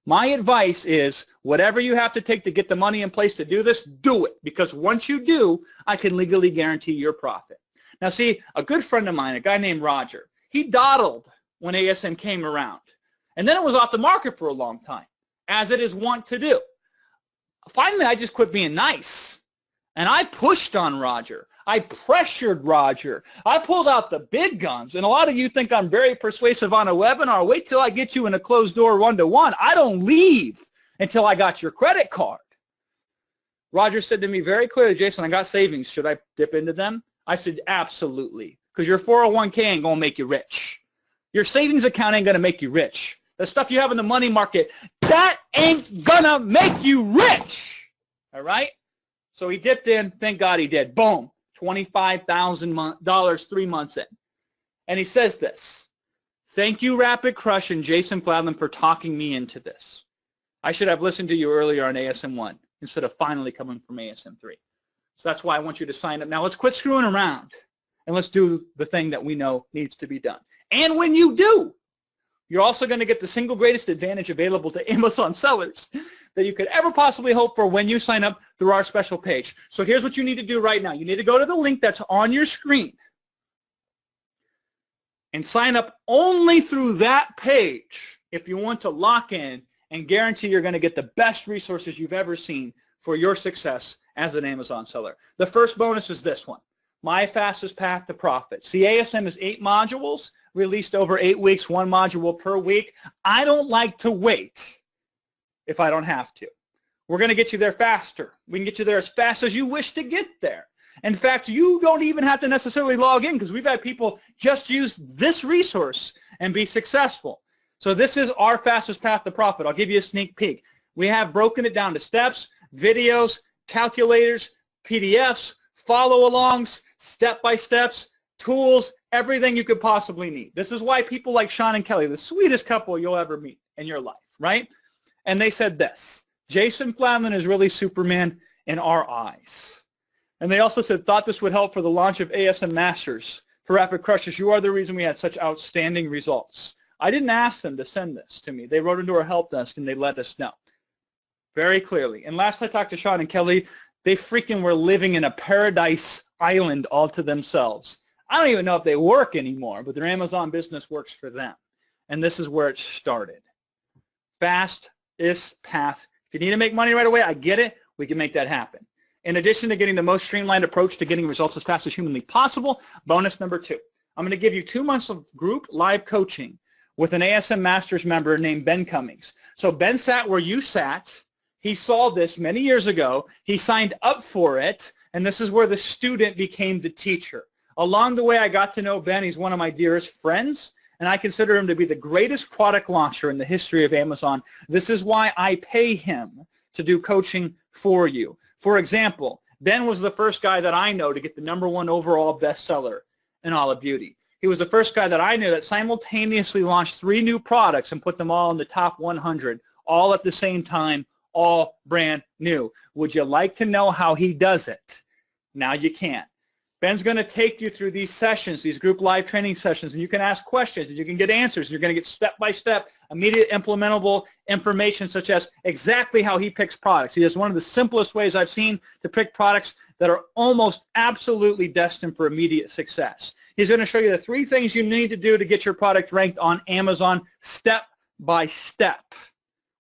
My advice is whatever you have to take to get the money in place to do this, do it. Because once you do, I can legally guarantee your profit. Now see, a good friend of mine, a guy named Roger, he dawdled when ASM came around. And then it was off the market for a long time, as it is wont to do. Finally, I just quit being nice. And I pushed on Roger. I pressured Roger. I pulled out the big guns. And a lot of you think I'm very persuasive on a webinar. Wait till I get you in a closed door one-to-one. I don't leave until I got your credit card. Roger said to me very clearly, Jason, I got savings. Should I dip into them? I said, absolutely, because your 401k ain't going to make you rich. Your savings account ain't going to make you rich. The stuff you have in the money market, that ain't going to make you rich. All right? So he dipped in. Thank God he did. Boom. $25,000 3 months in. And he says this, thank you, Rapid Crush and Jason Fladlin, for talking me into this. I should have listened to you earlier on ASM 1 instead of finally coming from ASM 3. So that's why I want you to sign up. Now let's quit screwing around and let's do the thing that we know needs to be done. And when you do, you're also going to get the single greatest advantage available to Amazon sellers that you could ever possibly hope for when you sign up through our special page. So here's what you need to do right now. You need to go to the link that's on your screen and sign up only through that page if you want to lock in and guarantee you're going to get the best resources you've ever seen for your success as an Amazon seller. The first bonus is this one, My Fastest Path to Profit. See, ASM is 8 modules released over 8 weeks, 1 module per week. I don't like to wait if I don't have to. We're going to get you there faster. We can get you there as fast as you wish to get there. In fact, you don't even have to necessarily log in because we've had people just use this resource and be successful. So this is our fastest path to profit. I'll give you a sneak peek. We have broken it down to steps, videos, calculators, PDFs, follow-alongs, step-by-steps, tools, everything you could possibly need. This is why people like Sean and Kelly, the sweetest couple you'll ever meet in your life, right? And they said this, Jason Fladlin is really Superman in our eyes. And they also said, thought this would help for the launch of ASM Masters for Rapid Crushers. You are the reason we had such outstanding results. I didn't ask them to send this to me. They wrote into our help desk and they let us know very clearly. And last I talked to Sean and Kelly, they freaking were living in a paradise island all to themselves. I don't even know if they work anymore, but their Amazon business works for them. And this is where it started. Fastest path. If you need to make money right away, I get it. We can make that happen. In addition to getting the most streamlined approach to getting results as fast as humanly possible, bonus number 2. I'm going to give you 2 months of group live coaching with an ASM Masters member named Ben Cummings. So Ben sat where you sat. He saw this many years ago. He signed up for it, and this is where the student became the teacher. Along the way, I got to know Ben. He's one of my dearest friends, and I consider him to be the greatest product launcher in the history of Amazon. This is why I pay him to do coaching for you. For example, Ben was the first guy that I know to get the #1 overall bestseller in all of beauty. He was the first guy that I knew that simultaneously launched 3 new products and put them all in the top 100, all at the same time, all brand new. Would you like to know how he does it? Now you can. Ben's going to take you through these sessions, these group live training sessions, and you can ask questions, and you can get answers. You're going to get step-by-step, immediate implementable information such as exactly how he picks products. He has one of the simplest ways I've seen to pick products that are almost absolutely destined for immediate success. He's going to show you the 3 things you need to do to get your product ranked on Amazon step-by-step.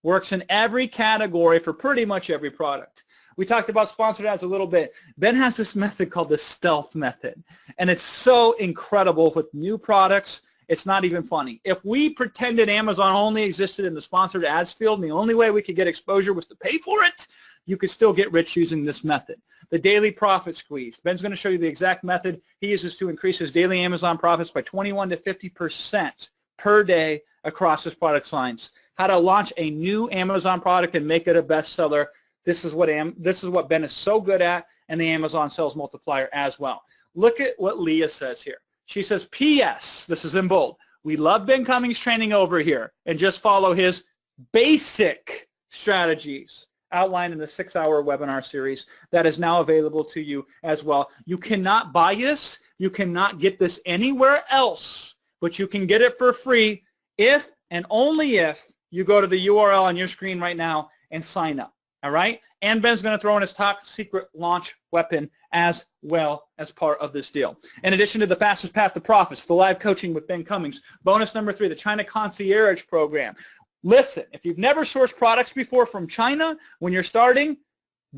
Works in every category for pretty much every product. We talked about sponsored ads a little bit. Ben has this method called the stealth method, and it's so incredible with new products. It's not even funny. If we pretended Amazon only existed in the sponsored ads field and the only way we could get exposure was to pay for it, you could still get rich using this method. The daily profit squeeze. Ben's going to show you the exact method he uses to increase his daily Amazon profits by 21 to 50% per day across his product lines. How to launch a new Amazon product and make it a bestseller. This is what Ben is so good at, and the Amazon sales multiplier as well. Look at what Leah says here. She says, P.S., this is in bold, we love Ben Cummings' training over here, and just follow his basic strategies outlined in the 6-hour webinar series that is now available to you as well. You cannot buy this. You cannot get this anywhere else, but you can get it for free if and only if you go to the URL on your screen right now and sign up. All right? And Ben's going to throw in his top secret launch weapon as well as part of this deal. In addition to the fastest path to profits, the live coaching with Ben Cummings, bonus number 3, the China Concierge Program. Listen, if you've never sourced products before from China, when you're starting,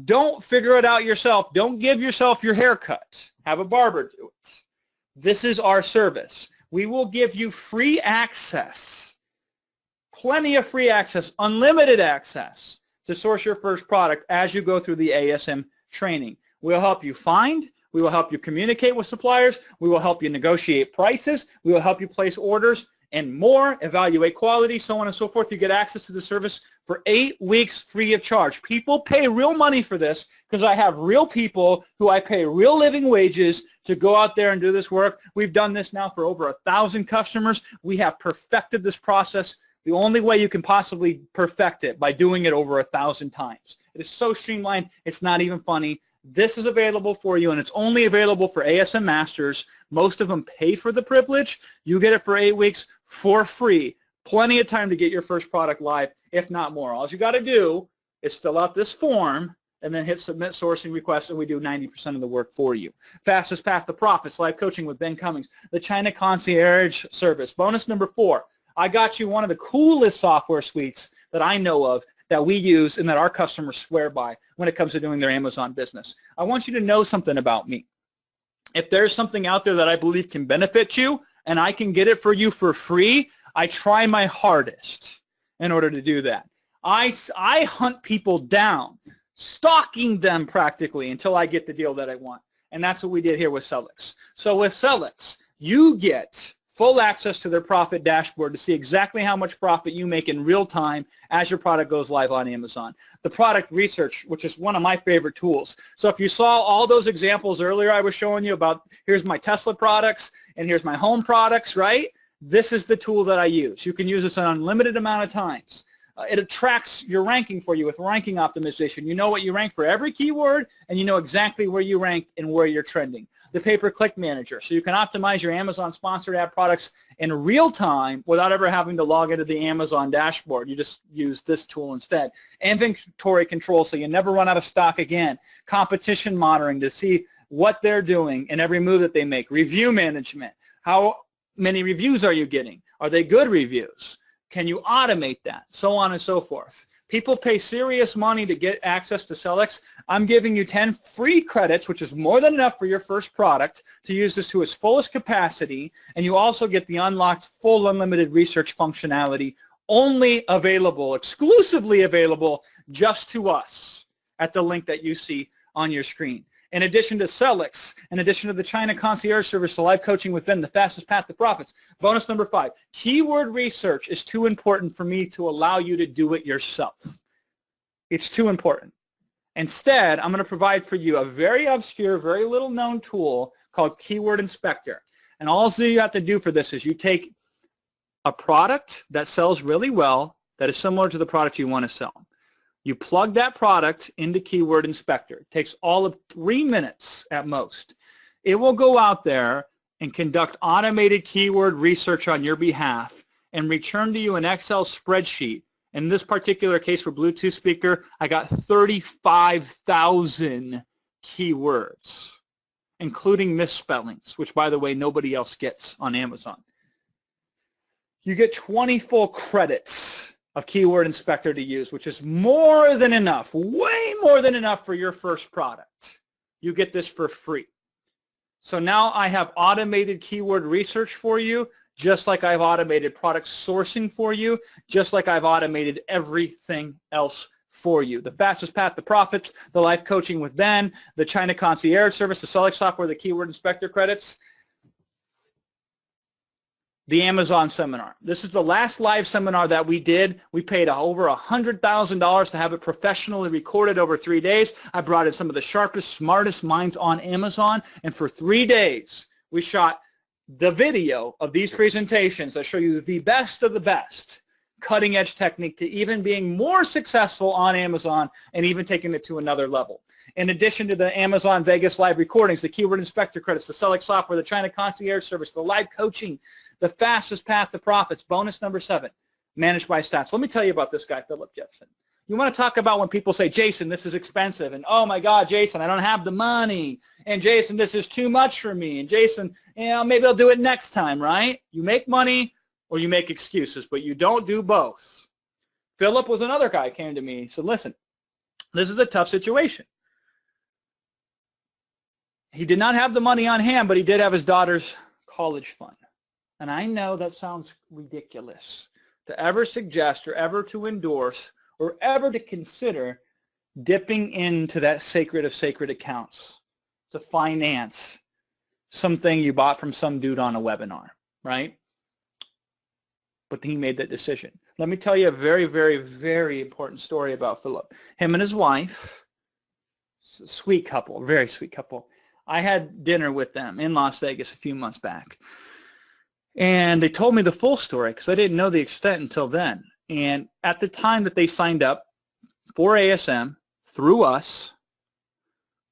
don't figure it out yourself. Don't give yourself your haircut. Have a barber do it. This is our service. We will give you free access, plenty of free access, unlimited access to source your first product as you go through the ASM training. We'll help you find, we will help you communicate with suppliers, we will help you negotiate prices, we will help you place orders and more, evaluate quality, so on and so forth. You get access to the service for 8 weeks free of charge. People pay real money for this because I have real people who I pay real living wages to go out there and do this work. We've done this now for over 1,000 customers. We have perfected this process the only way you can possibly perfect it, by doing it over 1,000 times. It is so streamlined, it's not even funny. This is available for you, and it's only available for ASM Masters. Most of them pay for the privilege. You get it for 8 weeks for free. Plenty of time to get your first product live, if not more. All you got to do is fill out this form and then hit submit sourcing request, and we do 90% of the work for you. Fastest path to profits, live coaching with Ben Cummings, the China Concierge Service. Bonus number 4, I got you one of the coolest software suites that I know of that we use and that our customers swear by when it comes to doing their Amazon business. I want you to know something about me. If there's something out there that I believe can benefit you and I can get it for you for free, I try my hardest in order to do that. I hunt people down, stalking them practically until I get the deal that I want. And that's what we did here with Celix. So with Celix, you get full access to their profit dashboard to see exactly how much profit you make in real time as your product goes live on Amazon. The product research, which is one of my favorite tools. So if you saw all those examples earlier I was showing you about, here's my Tesla products and here's my home products, right? This is the tool that I use. You can use this an unlimited amount of times. It tracks your ranking for you with ranking optimization. You know what you rank for every keyword, and you know exactly where you rank and where you're trending. The pay-per-click manager, so you can optimize your Amazon sponsored ad products in real time without ever having to log into the Amazon dashboard. You just use this tool instead. Inventory control, so you never run out of stock again. Competition monitoring to see what they're doing and every move that they make. Review management. How many reviews are you getting? Are they good reviews? Can you automate that? So on and so forth. People pay serious money to get access to Celix. I'm giving you 10 free credits, which is more than enough for your first product, to use this to its fullest capacity, and you also get the unlocked full unlimited research functionality, only available, exclusively available just to us at the link that you see on your screen. In addition to Celix, in addition to the China Concierge Service, the live coaching with Ben, the fastest path to profits. Bonus number 5, keyword research is too important for me to allow you to do it yourself. It's too important. Instead, I'm going to provide for you a very obscure, very little known tool called Keyword Inspector. And all you have to do for this is you take a product that sells really well that is similar to the product you want to sell. You plug that product into Keyword Inspector. It takes all of 3 minutes at most. It will go out there and conduct automated keyword research on your behalf and return to you an Excel spreadsheet. In this particular case for Bluetooth speaker, I got 35,000 keywords, including misspellings, which, by the way, nobody else gets on Amazon. You get 20 full credits of Keyword Inspector to use, which is more than enough, way more than enough for your first product. You get this for free. So now I have automated keyword research for you, just like I've automated product sourcing for you, just like I've automated everything else for you. The fastest path to profits, the life coaching with Ben, the China Concierge Service, the Celix software, the Keyword Inspector credits, the Amazon seminar. This is the last live seminar that we did. We paid over $100,000 to have it professionally recorded over 3 days. I brought in some of the sharpest, smartest minds on Amazon, and for 3 days, we shot the video of these presentations that show you the best of the best cutting-edge technique to even being more successful on Amazon and even taking it to another level. In addition to the Amazon Vegas live recordings, the Keyword Inspector credits, the Celix software, the China Concierge Service, the live coaching, the fastest path to profits, bonus number 7, managed by stats. Let me tell you about this guy, Philip Jepson. You want to talk about when people say, Jason, this is expensive, and oh my God, Jason, I don't have the money, and Jason, this is too much for me, and Jason, you know, maybe I'll do it next time, right? You make money or you make excuses, but you don't do both. Philip was another guy who came to me. He said, listen, this is a tough situation. He did not have the money on hand, but he did have his daughter's college fund. And I know that sounds ridiculous to ever suggest or ever to endorse or ever to consider dipping into that sacred of sacred accounts to finance something you bought from some dude on a webinar, right? But he made that decision. Let me tell you a very, very, very important story about Philip. Him and his wife, sweet couple, very sweet couple. I had dinner with them in Las Vegas a few months back. And they told me the full story because I didn't know the extent until then. And at the time that they signed up for ASM through us,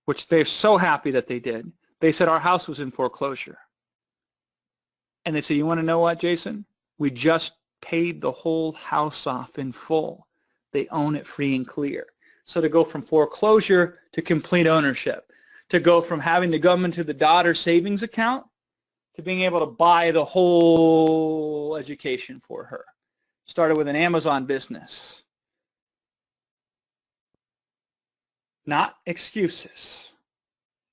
which they're so happy that they did, they said our house was in foreclosure. And they said, you want to know what, Jason? We just paid the whole house off in full. They own it free and clear. So to go from foreclosure to complete ownership, to go from having to go into the daughter savings account to being able to buy the whole education for her. Started with an Amazon business. Not excuses.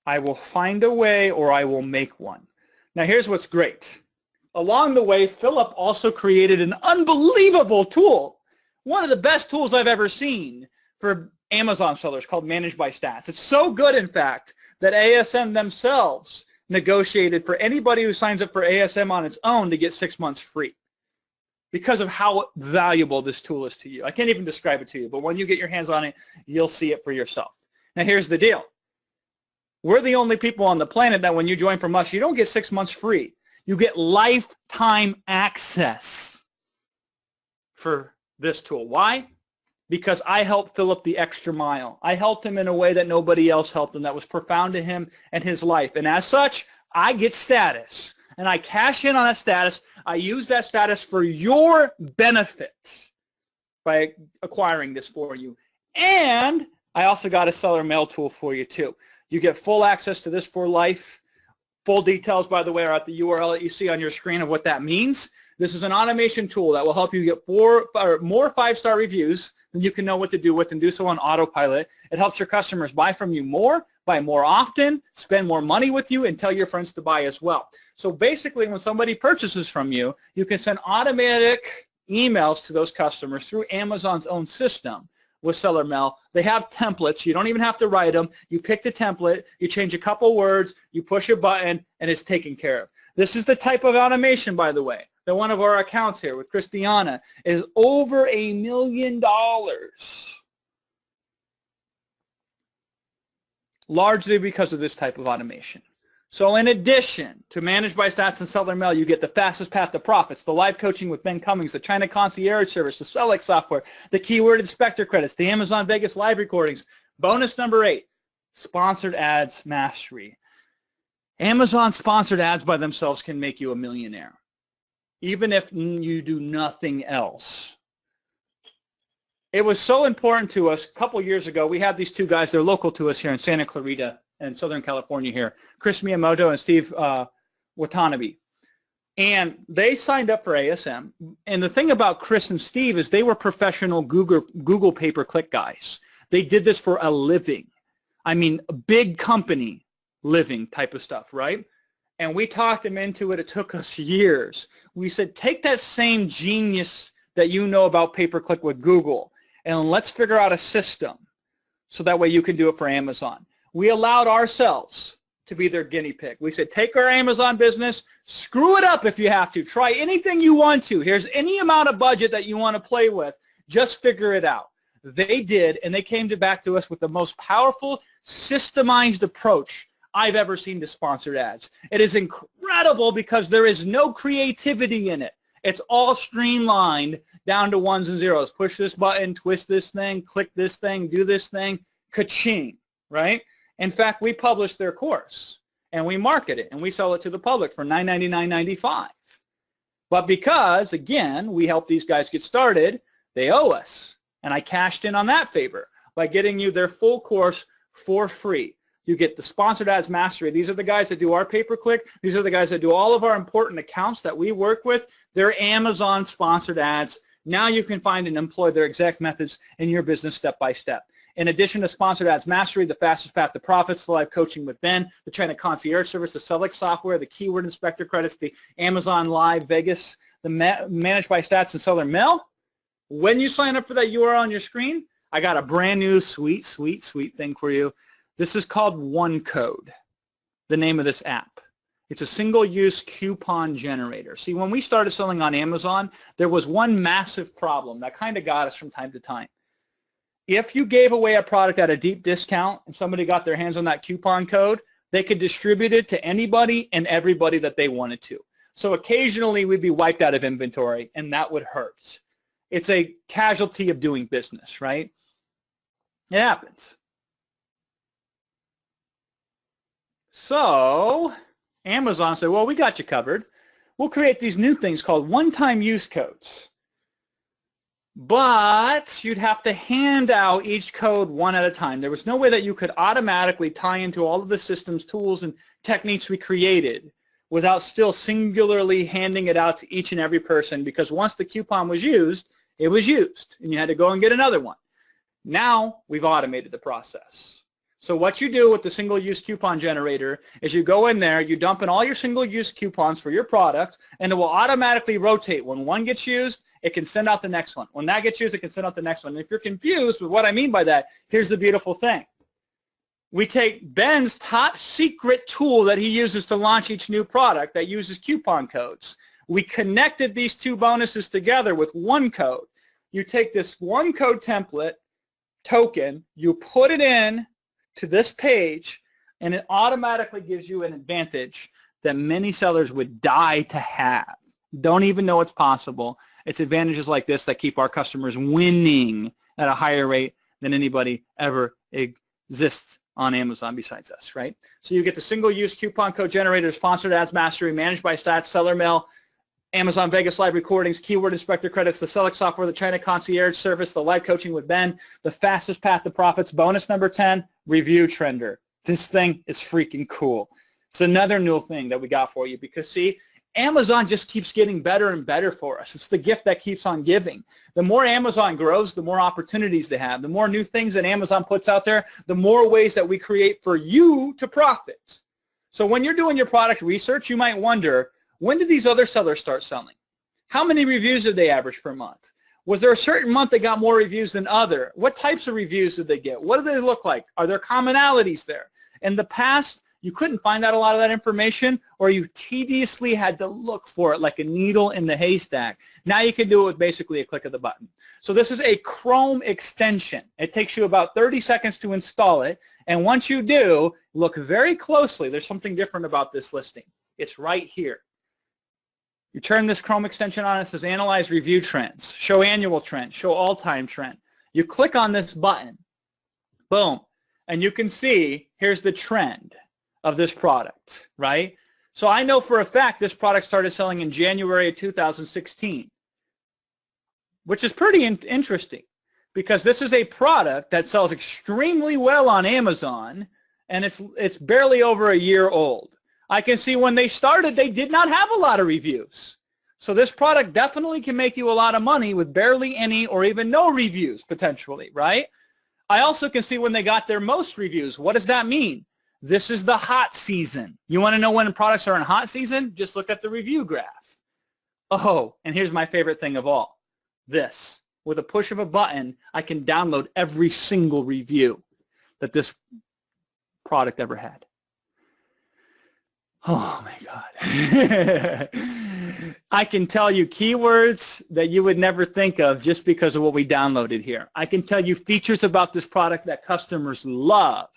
I will find a way or I will make one. Now here's what's great. Along the way, Philip also created an unbelievable tool. One of the best tools I've ever seen for Amazon sellers called Managed by Stats. It's so good, in fact, that ASM themselves negotiated for anybody who signs up for ASM on its own to get 6 months free because of how valuable this tool is to you. I can't even describe it to you, but when you get your hands on it, you'll see it for yourself. Now, here's the deal. We're the only people on the planet that when you join from us, you don't get 6 months free. You get lifetime access for this tool. Why? Because I helped Philip the extra mile. I helped him in a way that nobody else helped him, that was profound to him and his life. And as such, I get status. And I cash in on that status. I use that status for your benefit by acquiring this for you. And I also got a seller mail tool for you too. You get full access to this for life. Full details, by the way, are at the URL that you see on your screen of what that means. This is an automation tool that will help you get more 5-star reviews than you can know what to do with and do so on autopilot. It helps your customers buy from you more, buy more often, spend more money with you, and tell your friends to buy as well. So basically, when somebody purchases from you, you can send automatic emails to those customers through Amazon's own system with Seller Mail. They have templates. You don't even have to write them. You pick the template, you change a couple words, you push a button, and it's taken care of. This is the type of automation, by the way, that one of our accounts here with Christiana is over $1 million. Largely because of this type of automation. So in addition to Managed by Stats and Seller Mail, you get the fastest path to profits, the live coaching with Ben Cummings, the China Concierge Service, the Select software, the Keyword Inspector credits, the Amazon Vegas live recordings. Bonus number 8, sponsored ads mastery. Amazon sponsored ads by themselves can make you a millionaire, even if you do nothing else. It was so important to us. A couple years ago, we had these two guys. They're local to us here in Santa Clarita in Southern California here, Chris Miyamoto and Steve Watanabe. And they signed up for ASM. And the thing about Chris and Steve is they were professional Google pay-per-click guys. They did this for a living. I mean, a big company living type of stuff, right? And we talked them into it. It took us years. We said, take that same genius that you know about pay-per-click with Google, and let's figure out a system so that way you can do it for Amazon. We allowed ourselves to be their guinea pig. We said, take our Amazon business, screw it up if you have to. Try anything you want to. Here's any amount of budget that you want to play with. Just figure it out. They did, and they came back to us with the most powerful, systemized approach I've ever seen to sponsored ads. It is incredible because there is no creativity in it. It's all streamlined down to ones and zeros. Push this button, twist this thing, click this thing, do this thing, ka-ching, right? In fact, we publish their course, and we market it, and we sell it to the public for $999.95. But because, again, we help these guys get started, they owe us. And I cashed in on that favor by getting you their full course for free. You get the sponsored ads mastery. These are the guys that do our pay-per-click. These are the guys that do all of our important accounts that we work with. They're Amazon sponsored ads. Now you can find and employ their exact methods in your business step by step. In addition to sponsored ads mastery, the fastest path to profits, the live coaching with Ben, the China Concierge Service, the Select software, the Keyword Inspector credits, the Amazon Live Vegas, the Managed by Stats and Seller Mail, When you sign up for that URL on your screen, I got a brand new sweet thing for you. This is called OneCode, the name of this app. It's a single-use coupon generator. See, when we started selling on Amazon, there was one massive problem that kind of got us from time to time. If you gave away a product at a deep discount and somebody got their hands on that coupon code, they could distribute it to anybody and everybody that they wanted to. So occasionally we'd be wiped out of inventory, and that would hurt. It's a casualty of doing business, right? It happens. So Amazon said, well, we got you covered. We'll create these new things called one-time use codes. But you'd have to hand out each code one at a time. There was no way that you could automatically tie into all of the systems, tools, and techniques we created without still singularly handing it out to each and every person, because once the coupon was used, it was used, and you had to go and get another one. Now we've automated the process. So what you do with the single-use coupon generator is you go in there, you dump in all your single-use coupons for your product, and it will automatically rotate. When one gets used, it can send out the next one. When that gets used, it can send out the next one. And if you're confused with what I mean by that, here's the beautiful thing. We take Ben's top secret tool that he uses to launch each new product that uses coupon codes. We connected these two bonuses together with one code. You take this one code template token, you put it in to this page, and it automatically gives you an advantage that many sellers would die to have. Don't even know it's possible. It's advantages like this that keep our customers winning at a higher rate than anybody ever exists on Amazon besides us, right? So you get the single-use coupon code generator, sponsored ads mastery, managed by stats, seller mail, Amazon Vegas live recordings, keyword inspector credits, the select software, the China concierge service, the live coaching with Ben, the fastest path to profits, bonus number 10, review trender. This thing is freaking cool. It's another new thing that we got for you because, see, Amazon just keeps getting better and better for us. It's the gift that keeps on giving. The more Amazon grows, the more opportunities they have. The more new things that Amazon puts out there, the more ways that we create for you to profit. So when you're doing your product research, you might wonder, when did these other sellers start selling? How many reviews did they average per month? Was there a certain month they got more reviews than other? What types of reviews did they get? What do they look like? Are there commonalities there? In the past, you couldn't find out a lot of that information, or you tediously had to look for it like a needle in the haystack. Now you can do it with basically a click of the button. So this is a Chrome extension. It takes you about 30 seconds to install it, and once you do, look very closely. There's something different about this listing. It's right here. You turn this Chrome extension on, it says Analyze Review Trends, Show Annual Trend, Show All-Time Trend. You click on this button, boom, and you can see here's the trend of this product, right? So I know for a fact this product started selling in January of 2016, which is pretty interesting because this is a product that sells extremely well on Amazon, and it's barely over a year old. I can see when they started, they did not have a lot of reviews. So this product definitely can make you a lot of money with barely any or even no reviews potentially, right? I also can see when they got their most reviews. What does that mean? This is the hot season. You want to know when products are in hot season? Just look at the review graph. Oh, and here's my favorite thing of all. This. With a push of a button, I can download every single review that this product ever had. Oh my God. I can tell you keywords that you would never think of just because of what we downloaded here. I can tell you features about this product that customers love.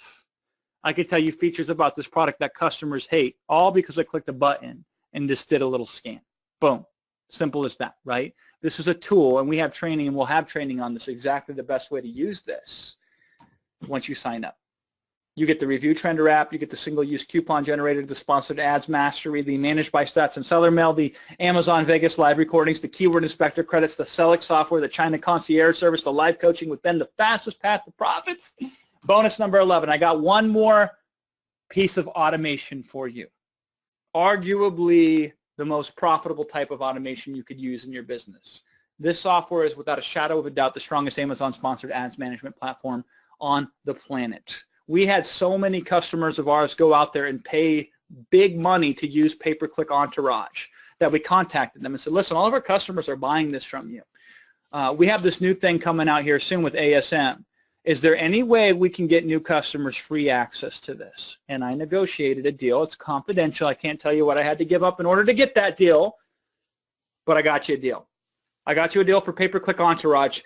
I can tell you features about this product that customers hate, all because I clicked a button and just did a little scan. Boom. Simple as that, right? This is a tool, and we have training, and we'll have training on this, exactly the best way to use this once you sign up. You get the Review Trender app, you get the single-use coupon generator, the sponsored ads mastery, the managed by stats and seller mail, the Amazon Vegas live recordings, the keyword inspector credits, the select software, the China concierge service, the live coaching with Ben, the fastest path to profits. Bonus number 11. I got one more piece of automation for you. Arguably the most profitable type of automation you could use in your business. This software is without a shadow of a doubt the strongest Amazon sponsored ads management platform on the planet. We had so many customers of ours go out there and pay big money to use pay-per-click Entourage that we contacted them and said, listen, all of our customers are buying this from you. We have this new thing coming out here soon with ASM. Is there any way we can get new customers free access to this? And I negotiated a deal. It's confidential. I can't tell you what I had to give up in order to get that deal, but I got you a deal. I got you a deal for pay-per-click Entourage.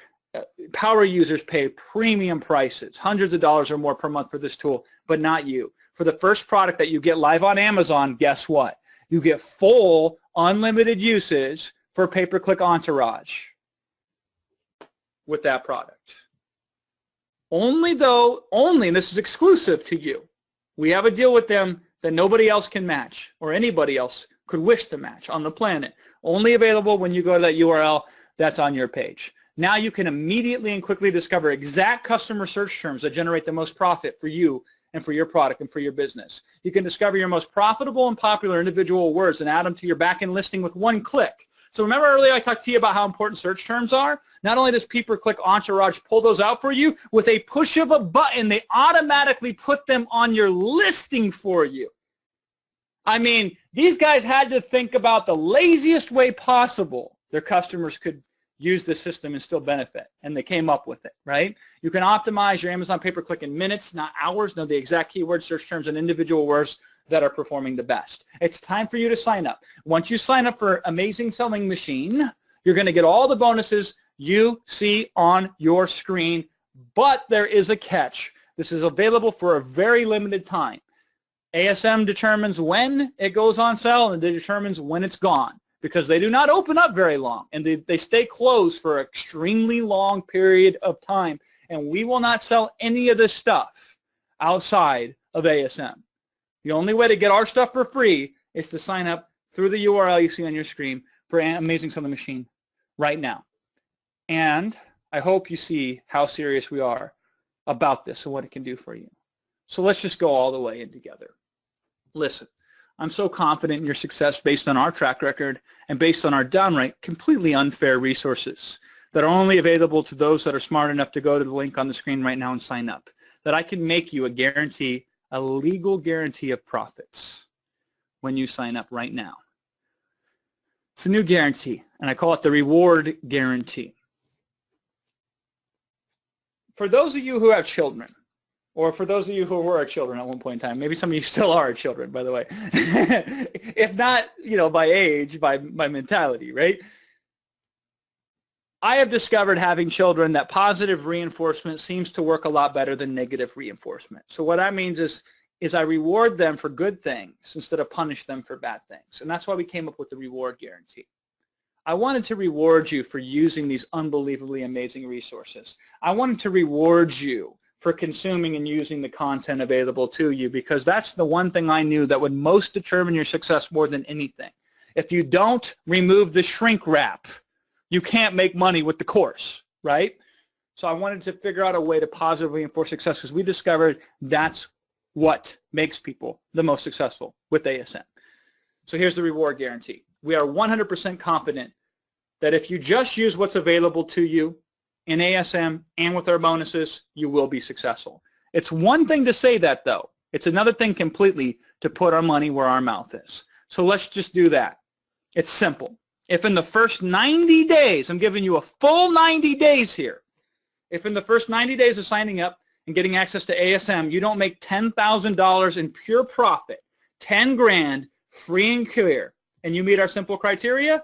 Power users pay premium prices, hundreds of dollars or more per month for this tool, but not you. For the first product that you get live on Amazon, guess what? You get full unlimited usage for pay-per-click Entourage with that product. Only, and this is exclusive to you. We have a deal with them that nobody else can match or anybody else could wish to match on the planet. Only available when you go to that URL that's on your page. Now you can immediately and quickly discover exact customer search terms that generate the most profit for you and for your product and for your business. You can discover your most profitable and popular individual words and add them to your backend listing with one click. So remember earlier I talked to you about how important search terms are? Not only does pay-per-click Entourage pull those out for you, with a push of a button, they automatically put them on your listing for you. I mean, these guys had to think about the laziest way possible their customers could use the system and still benefit, and they came up with it, right? You can optimize your Amazon pay-per-click in minutes, not hours. Know the exact keyword search terms and individual words that are performing the best. It's time for you to sign up. Once you sign up for Amazing Selling Machine, you're going to get all the bonuses you see on your screen, but there is a catch. This is available for a very limited time. ASM determines when it goes on sale, and it determines when it's gone, because they do not open up very long, and they stay closed for an extremely long period of time, and we will not sell any of this stuff outside of ASM. The only way to get our stuff for free is to sign up through the URL you see on your screen for Amazing Selling Machine right now. And I hope you see how serious we are about this and what it can do for you. So let's just go all the way in together. Listen, I'm so confident in your success based on our track record and based on our downright completely unfair resources that are only available to those that are smart enough to go to the link on the screen right now and sign up, that I can make you a guarantee, a legal guarantee of profits when you sign up right now. It's a new guarantee, and I call it the reward guarantee. For those of you who have children, or for those of you who were children at one point in time, maybe some of you still are children, by the way, if not, by age, by mentality, right? I have discovered having children that positive reinforcement seems to work a lot better than negative reinforcement. So what that means is I reward them for good things instead of punish them for bad things. And that's why we came up with the reward guarantee. I wanted to reward you for using these unbelievably amazing resources. I wanted to reward you for consuming and using the content available to you, because that's the one thing I knew that would most determine your success more than anything. If you don't remove the shrink wrap, you can't make money with the course, right? So I wanted to figure out a way to positively reinforce success, because we discovered that's what makes people the most successful with ASM. So here's the reward guarantee. We are 100% confident that if you just use what's available to you in ASM and with our bonuses, you will be successful. It's one thing to say that, though. It's another thing completely to put our money where our mouth is. So let's just do that. It's simple. If in the first 90 days, I'm giving you a full 90 days here, if in the first 90 days of signing up and getting access to ASM, you don't make $10,000 in pure profit, 10 grand, free and clear, and you meet our simple criteria,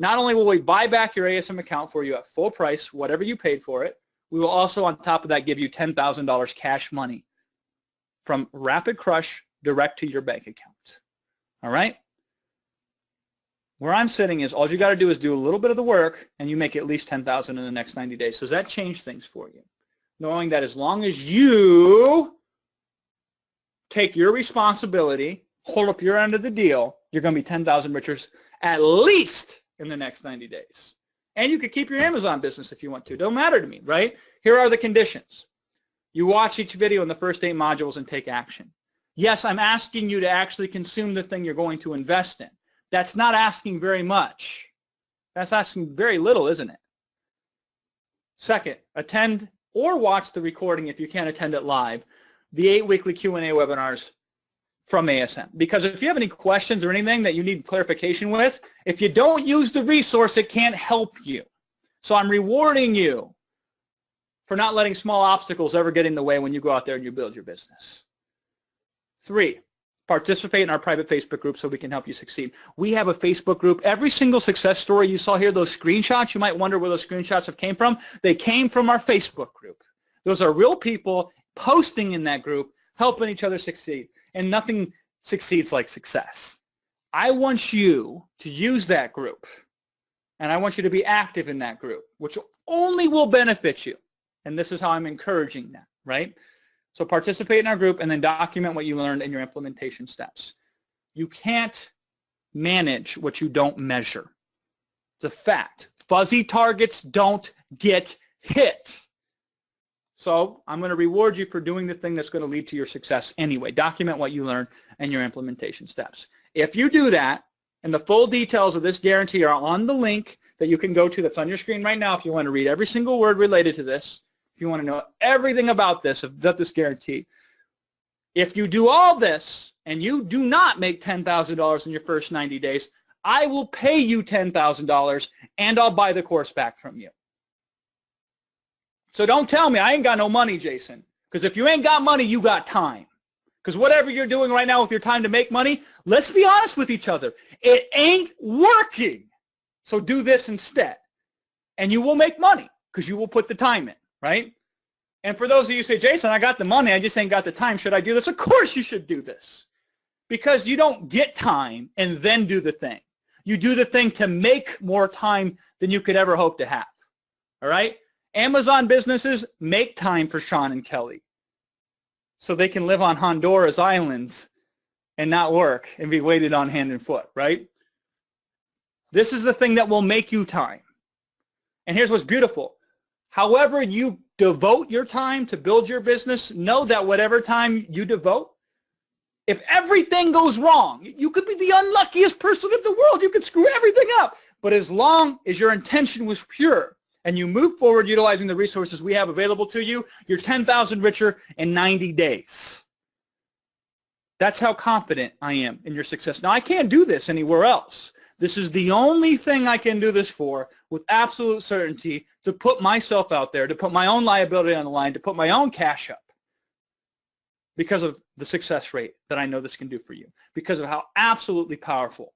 not only will we buy back your ASM account for you at full price, whatever you paid for it, we will also on top of that give you $10,000 cash money from Rapid Crush direct to your bank account. All right? Where I'm sitting is all you got to do is do a little bit of the work and you make at least $10,000 in the next 90 days. Does that change things for you? Knowing that as long as you take your responsibility, hold up your end of the deal, you're going to be 10,000 richer at least in the next 90 days. And you could keep your Amazon business if you want to. Don't matter to me, right? Here are the conditions. You watch each video in the first 8 modules and take action. Yes, I'm asking you to actually consume the thing you're going to invest in. That's not asking very much. That's asking very little, isn't it? Second, attend or watch the recording if you can't attend it live, the 8 weekly Q&A webinars from ASM. Because if you have any questions or anything that you need clarification with, if you don't use the resource, it can't help you. So I'm rewarding you for not letting small obstacles ever get in the way when you go out there and you build your business. 3, participate in our private Facebook group so we can help you succeed. We have a Facebook group. Every single success story you saw here, those screenshots, you might wonder where those screenshots have came from. They came from our Facebook group. Those are real people posting in that group, helping each other succeed. And nothing succeeds like success. I want you to use that group. And I want you to be active in that group, which only will benefit you. And this is how I'm encouraging that, right? So participate in our group and then document what you learned in your implementation steps. You can't manage what you don't measure. It's a fact. Fuzzy targets don't get hit. So I'm going to reward you for doing the thing that's going to lead to your success anyway. Document what you learned and your implementation steps. If you do that, and the full details of this guarantee are on the link that you can go to that's on your screen right now if you want to read every single word related to this, if you want to know everything about this guarantee. If you do all this and you do not make $10,000 in your first 90 days, I will pay you $10,000 and I'll buy the course back from you. So don't tell me I ain't got no money, Jason, because if you ain't got money, you got time. Because whatever you're doing right now with your time to make money, let's be honest with each other. It ain't working. So do this instead. And you will make money because you will put the time in, right? And for those of you who say, Jason, I got the money, I just ain't got the time. Should I do this? Of course you should do this. Because you don't get time and then do the thing. You do the thing to make more time than you could ever hope to have. All right? Amazon businesses make time for Sean and Kelly, so they can live on Honduras islands and not work and be waited on hand and foot, right? This is the thing that will make you time. And here's what's beautiful. However you devote your time to build your business, know that whatever time you devote, if everything goes wrong, you could be the unluckiest person in the world. You could screw everything up. But as long as your intention was pure, and you move forward utilizing the resources we have available to you, you're 10,000 richer in 90 days. That's how confident I am in your success. Now, I can't do this anywhere else. This is the only thing I can do this for with absolute certainty, to put myself out there, to put my own liability on the line, to put my own cash up, because of the success rate that I know this can do for you, because of how absolutely powerful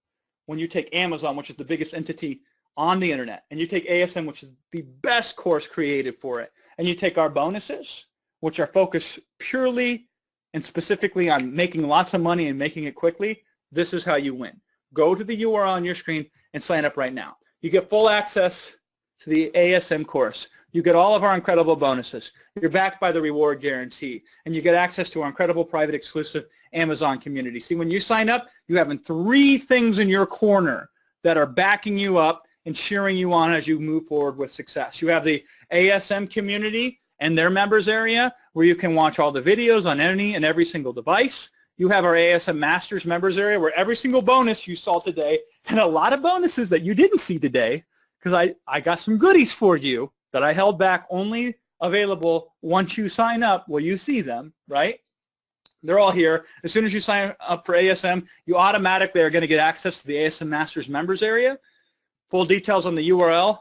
when you take Amazon, which is the biggest entity on the internet, and you take ASM, which is the best course created for it, and you take our bonuses, which are focused purely and specifically on making lots of money and making it quickly, this is how you win. Go to the URL on your screen and sign up right now. You get full access to the ASM course. You get all of our incredible bonuses. You're backed by the reward guarantee, and you get access to our incredible private exclusive Amazon community. See, when you sign up, you have 3 things in your corner that are backing you up and cheering you on as you move forward with success. You have the ASM community and their members area where you can watch all the videos on any and every single device. You have our ASM Masters members area where every single bonus you saw today, and a lot of bonuses that you didn't see today, because I got some goodies for you that I held back, only available once you sign up. Well, you see them, right? They're all here. As soon as you sign up for ASM, you automatically are going to get access to the ASM Masters members area. Full details on the URL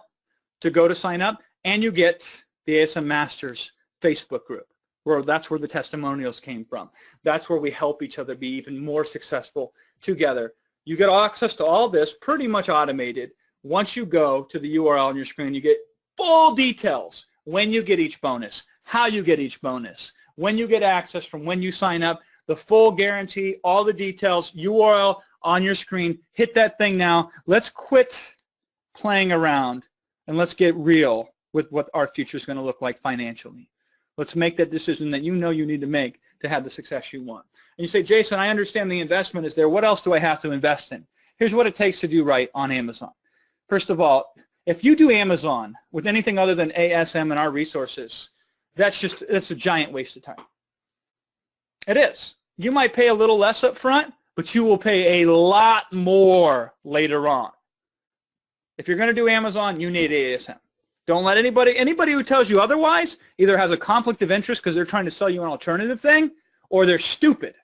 to go to sign up, and you get the ASM Masters Facebook group, where that's where the testimonials came from. That's where we help each other be even more successful together. You get access to all this pretty much automated. Once you go to the URL on your screen, you get full details when you get each bonus, how you get each bonus, when you get access from when you sign up, the full guarantee, all the details, URL on your screen. Hit that thing now. Let's quit playing around and let's get real with what our future is going to look like financially. Let's make that decision that you know you need to make to have the success you want. And you say, Jason, I understand the investment is there. What else do I have to invest in? Here's what it takes to do right on Amazon. First of all, if you do Amazon with anything other than ASM and our resources, that's a giant waste of time. It is. You might pay a little less up front, but you will pay a lot more later on. If you're going to do Amazon, you need ASM. Don't let anybody who tells you otherwise either has a conflict of interest because they're trying to sell you an alternative thing, or they're stupid.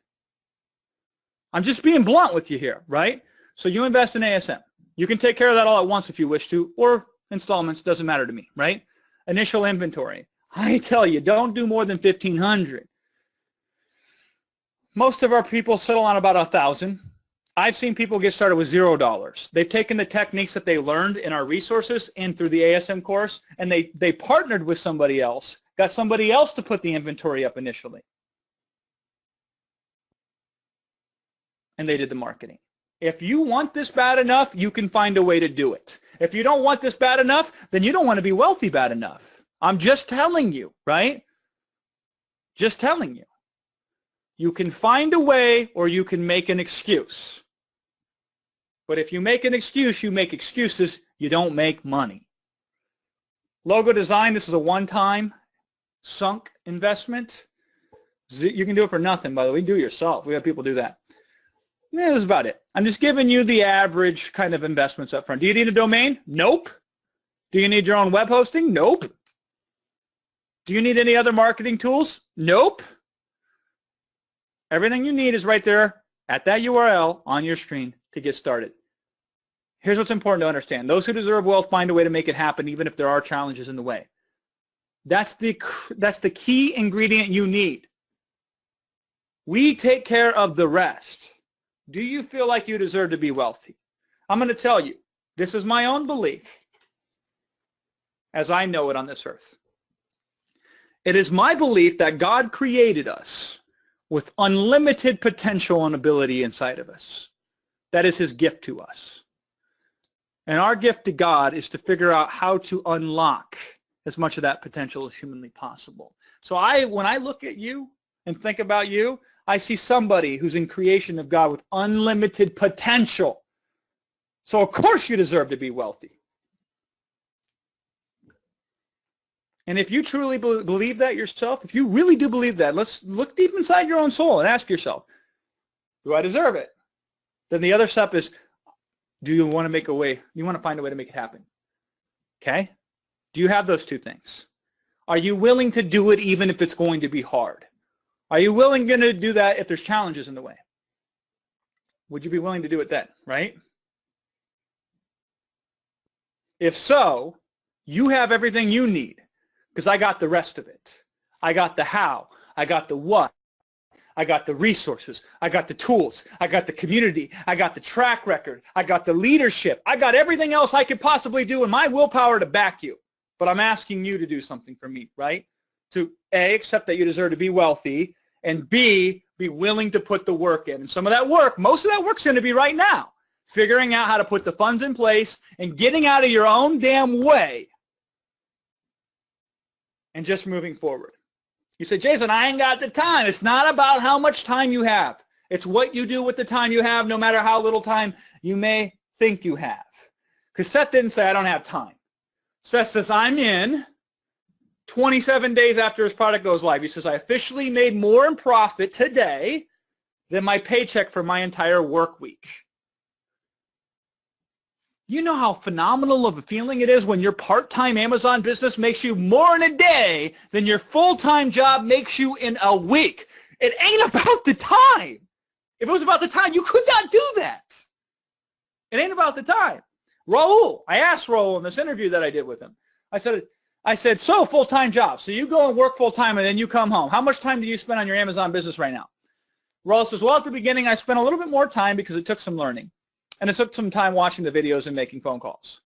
I'm just being blunt with you here, right? So you invest in ASM. You can take care of that all at once if you wish to, or installments, doesn't matter to me, right? Initial inventory. I tell you, don't do more than 1,500. Most of our people settle on about 1,000. I've seen people get started with $0. They've taken the techniques that they learned in our resources and through the ASM course, and they partnered with somebody else, got somebody else to put the inventory up initially. And they did the marketing. If you want this bad enough, you can find a way to do it. If you don't want this bad enough, then you don't want to be wealthy bad enough. I'm just telling you, right? Just telling you. You can find a way or you can make an excuse. But if you make an excuse, you make excuses, you don't make money. Logo design, this is a one-time sunk investment. You can do it for nothing, by the way. Do it yourself. We have people do that. Yeah, that's about it. I'm just giving you the average kind of investments up front. Do you need a domain? Nope. Do you need your own web hosting? Nope. Do you need any other marketing tools? Nope. Everything you need is right there at that URL on your screen to get started. Here's what's important to understand. Those who deserve wealth find a way to make it happen even if there are challenges in the way. That's the key ingredient you need. We take care of the rest. Do you feel like you deserve to be wealthy? I'm going to tell you, this is my own belief as I know it on this earth. It is my belief that God created us with unlimited potential and ability inside of us. That is his gift to us. And our gift to God is to figure out how to unlock as much of that potential as humanly possible. So when I look at you and think about you, I see somebody who's in creation of God with unlimited potential. So of course you deserve to be wealthy. And if you truly believe that yourself, if you really do believe that, let's look deep inside your own soul and ask yourself, do I deserve it? Then the other step is, do you want to make a way? You want to find a way to make it happen? Okay? Do you have those two things? Are you willing to do it even if it's going to be hard? Are you willing to do that if there's challenges in the way? Would you be willing to do it then, right? If so, you have everything you need because I got the rest of it. I got the how. I got the what. I got the resources. I got the tools. I got the community. I got the track record. I got the leadership. I got everything else I could possibly do in my willpower to back you. But I'm asking you to do something for me, right? To A, accept that you deserve to be wealthy, and B, be willing to put the work in. And some of that work, most of that work's going to be right now, figuring out how to put the funds in place and getting out of your own damn way and just moving forward. You say, Jason, I ain't got the time. It's not about how much time you have. It's what you do with the time you have, no matter how little time you may think you have. Because Seth didn't say, I don't have time. Seth says, I'm in 27 days after his product goes live. He says, I officially made more in profit today than my paycheck for my entire work week. You know how phenomenal of a feeling it is when your part-time Amazon business makes you more in a day than your full-time job makes you in a week. It ain't about the time. If it was about the time, you could not do that. It ain't about the time. Raul, I asked Raul in this interview that I did with him. I said, so full-time job. So you go and work full-time and then you come home. How much time do you spend on your Amazon business right now? Raul says, well, at the beginning, I spent a little bit more time because it took some learning. And it took some time watching the videos and making phone calls.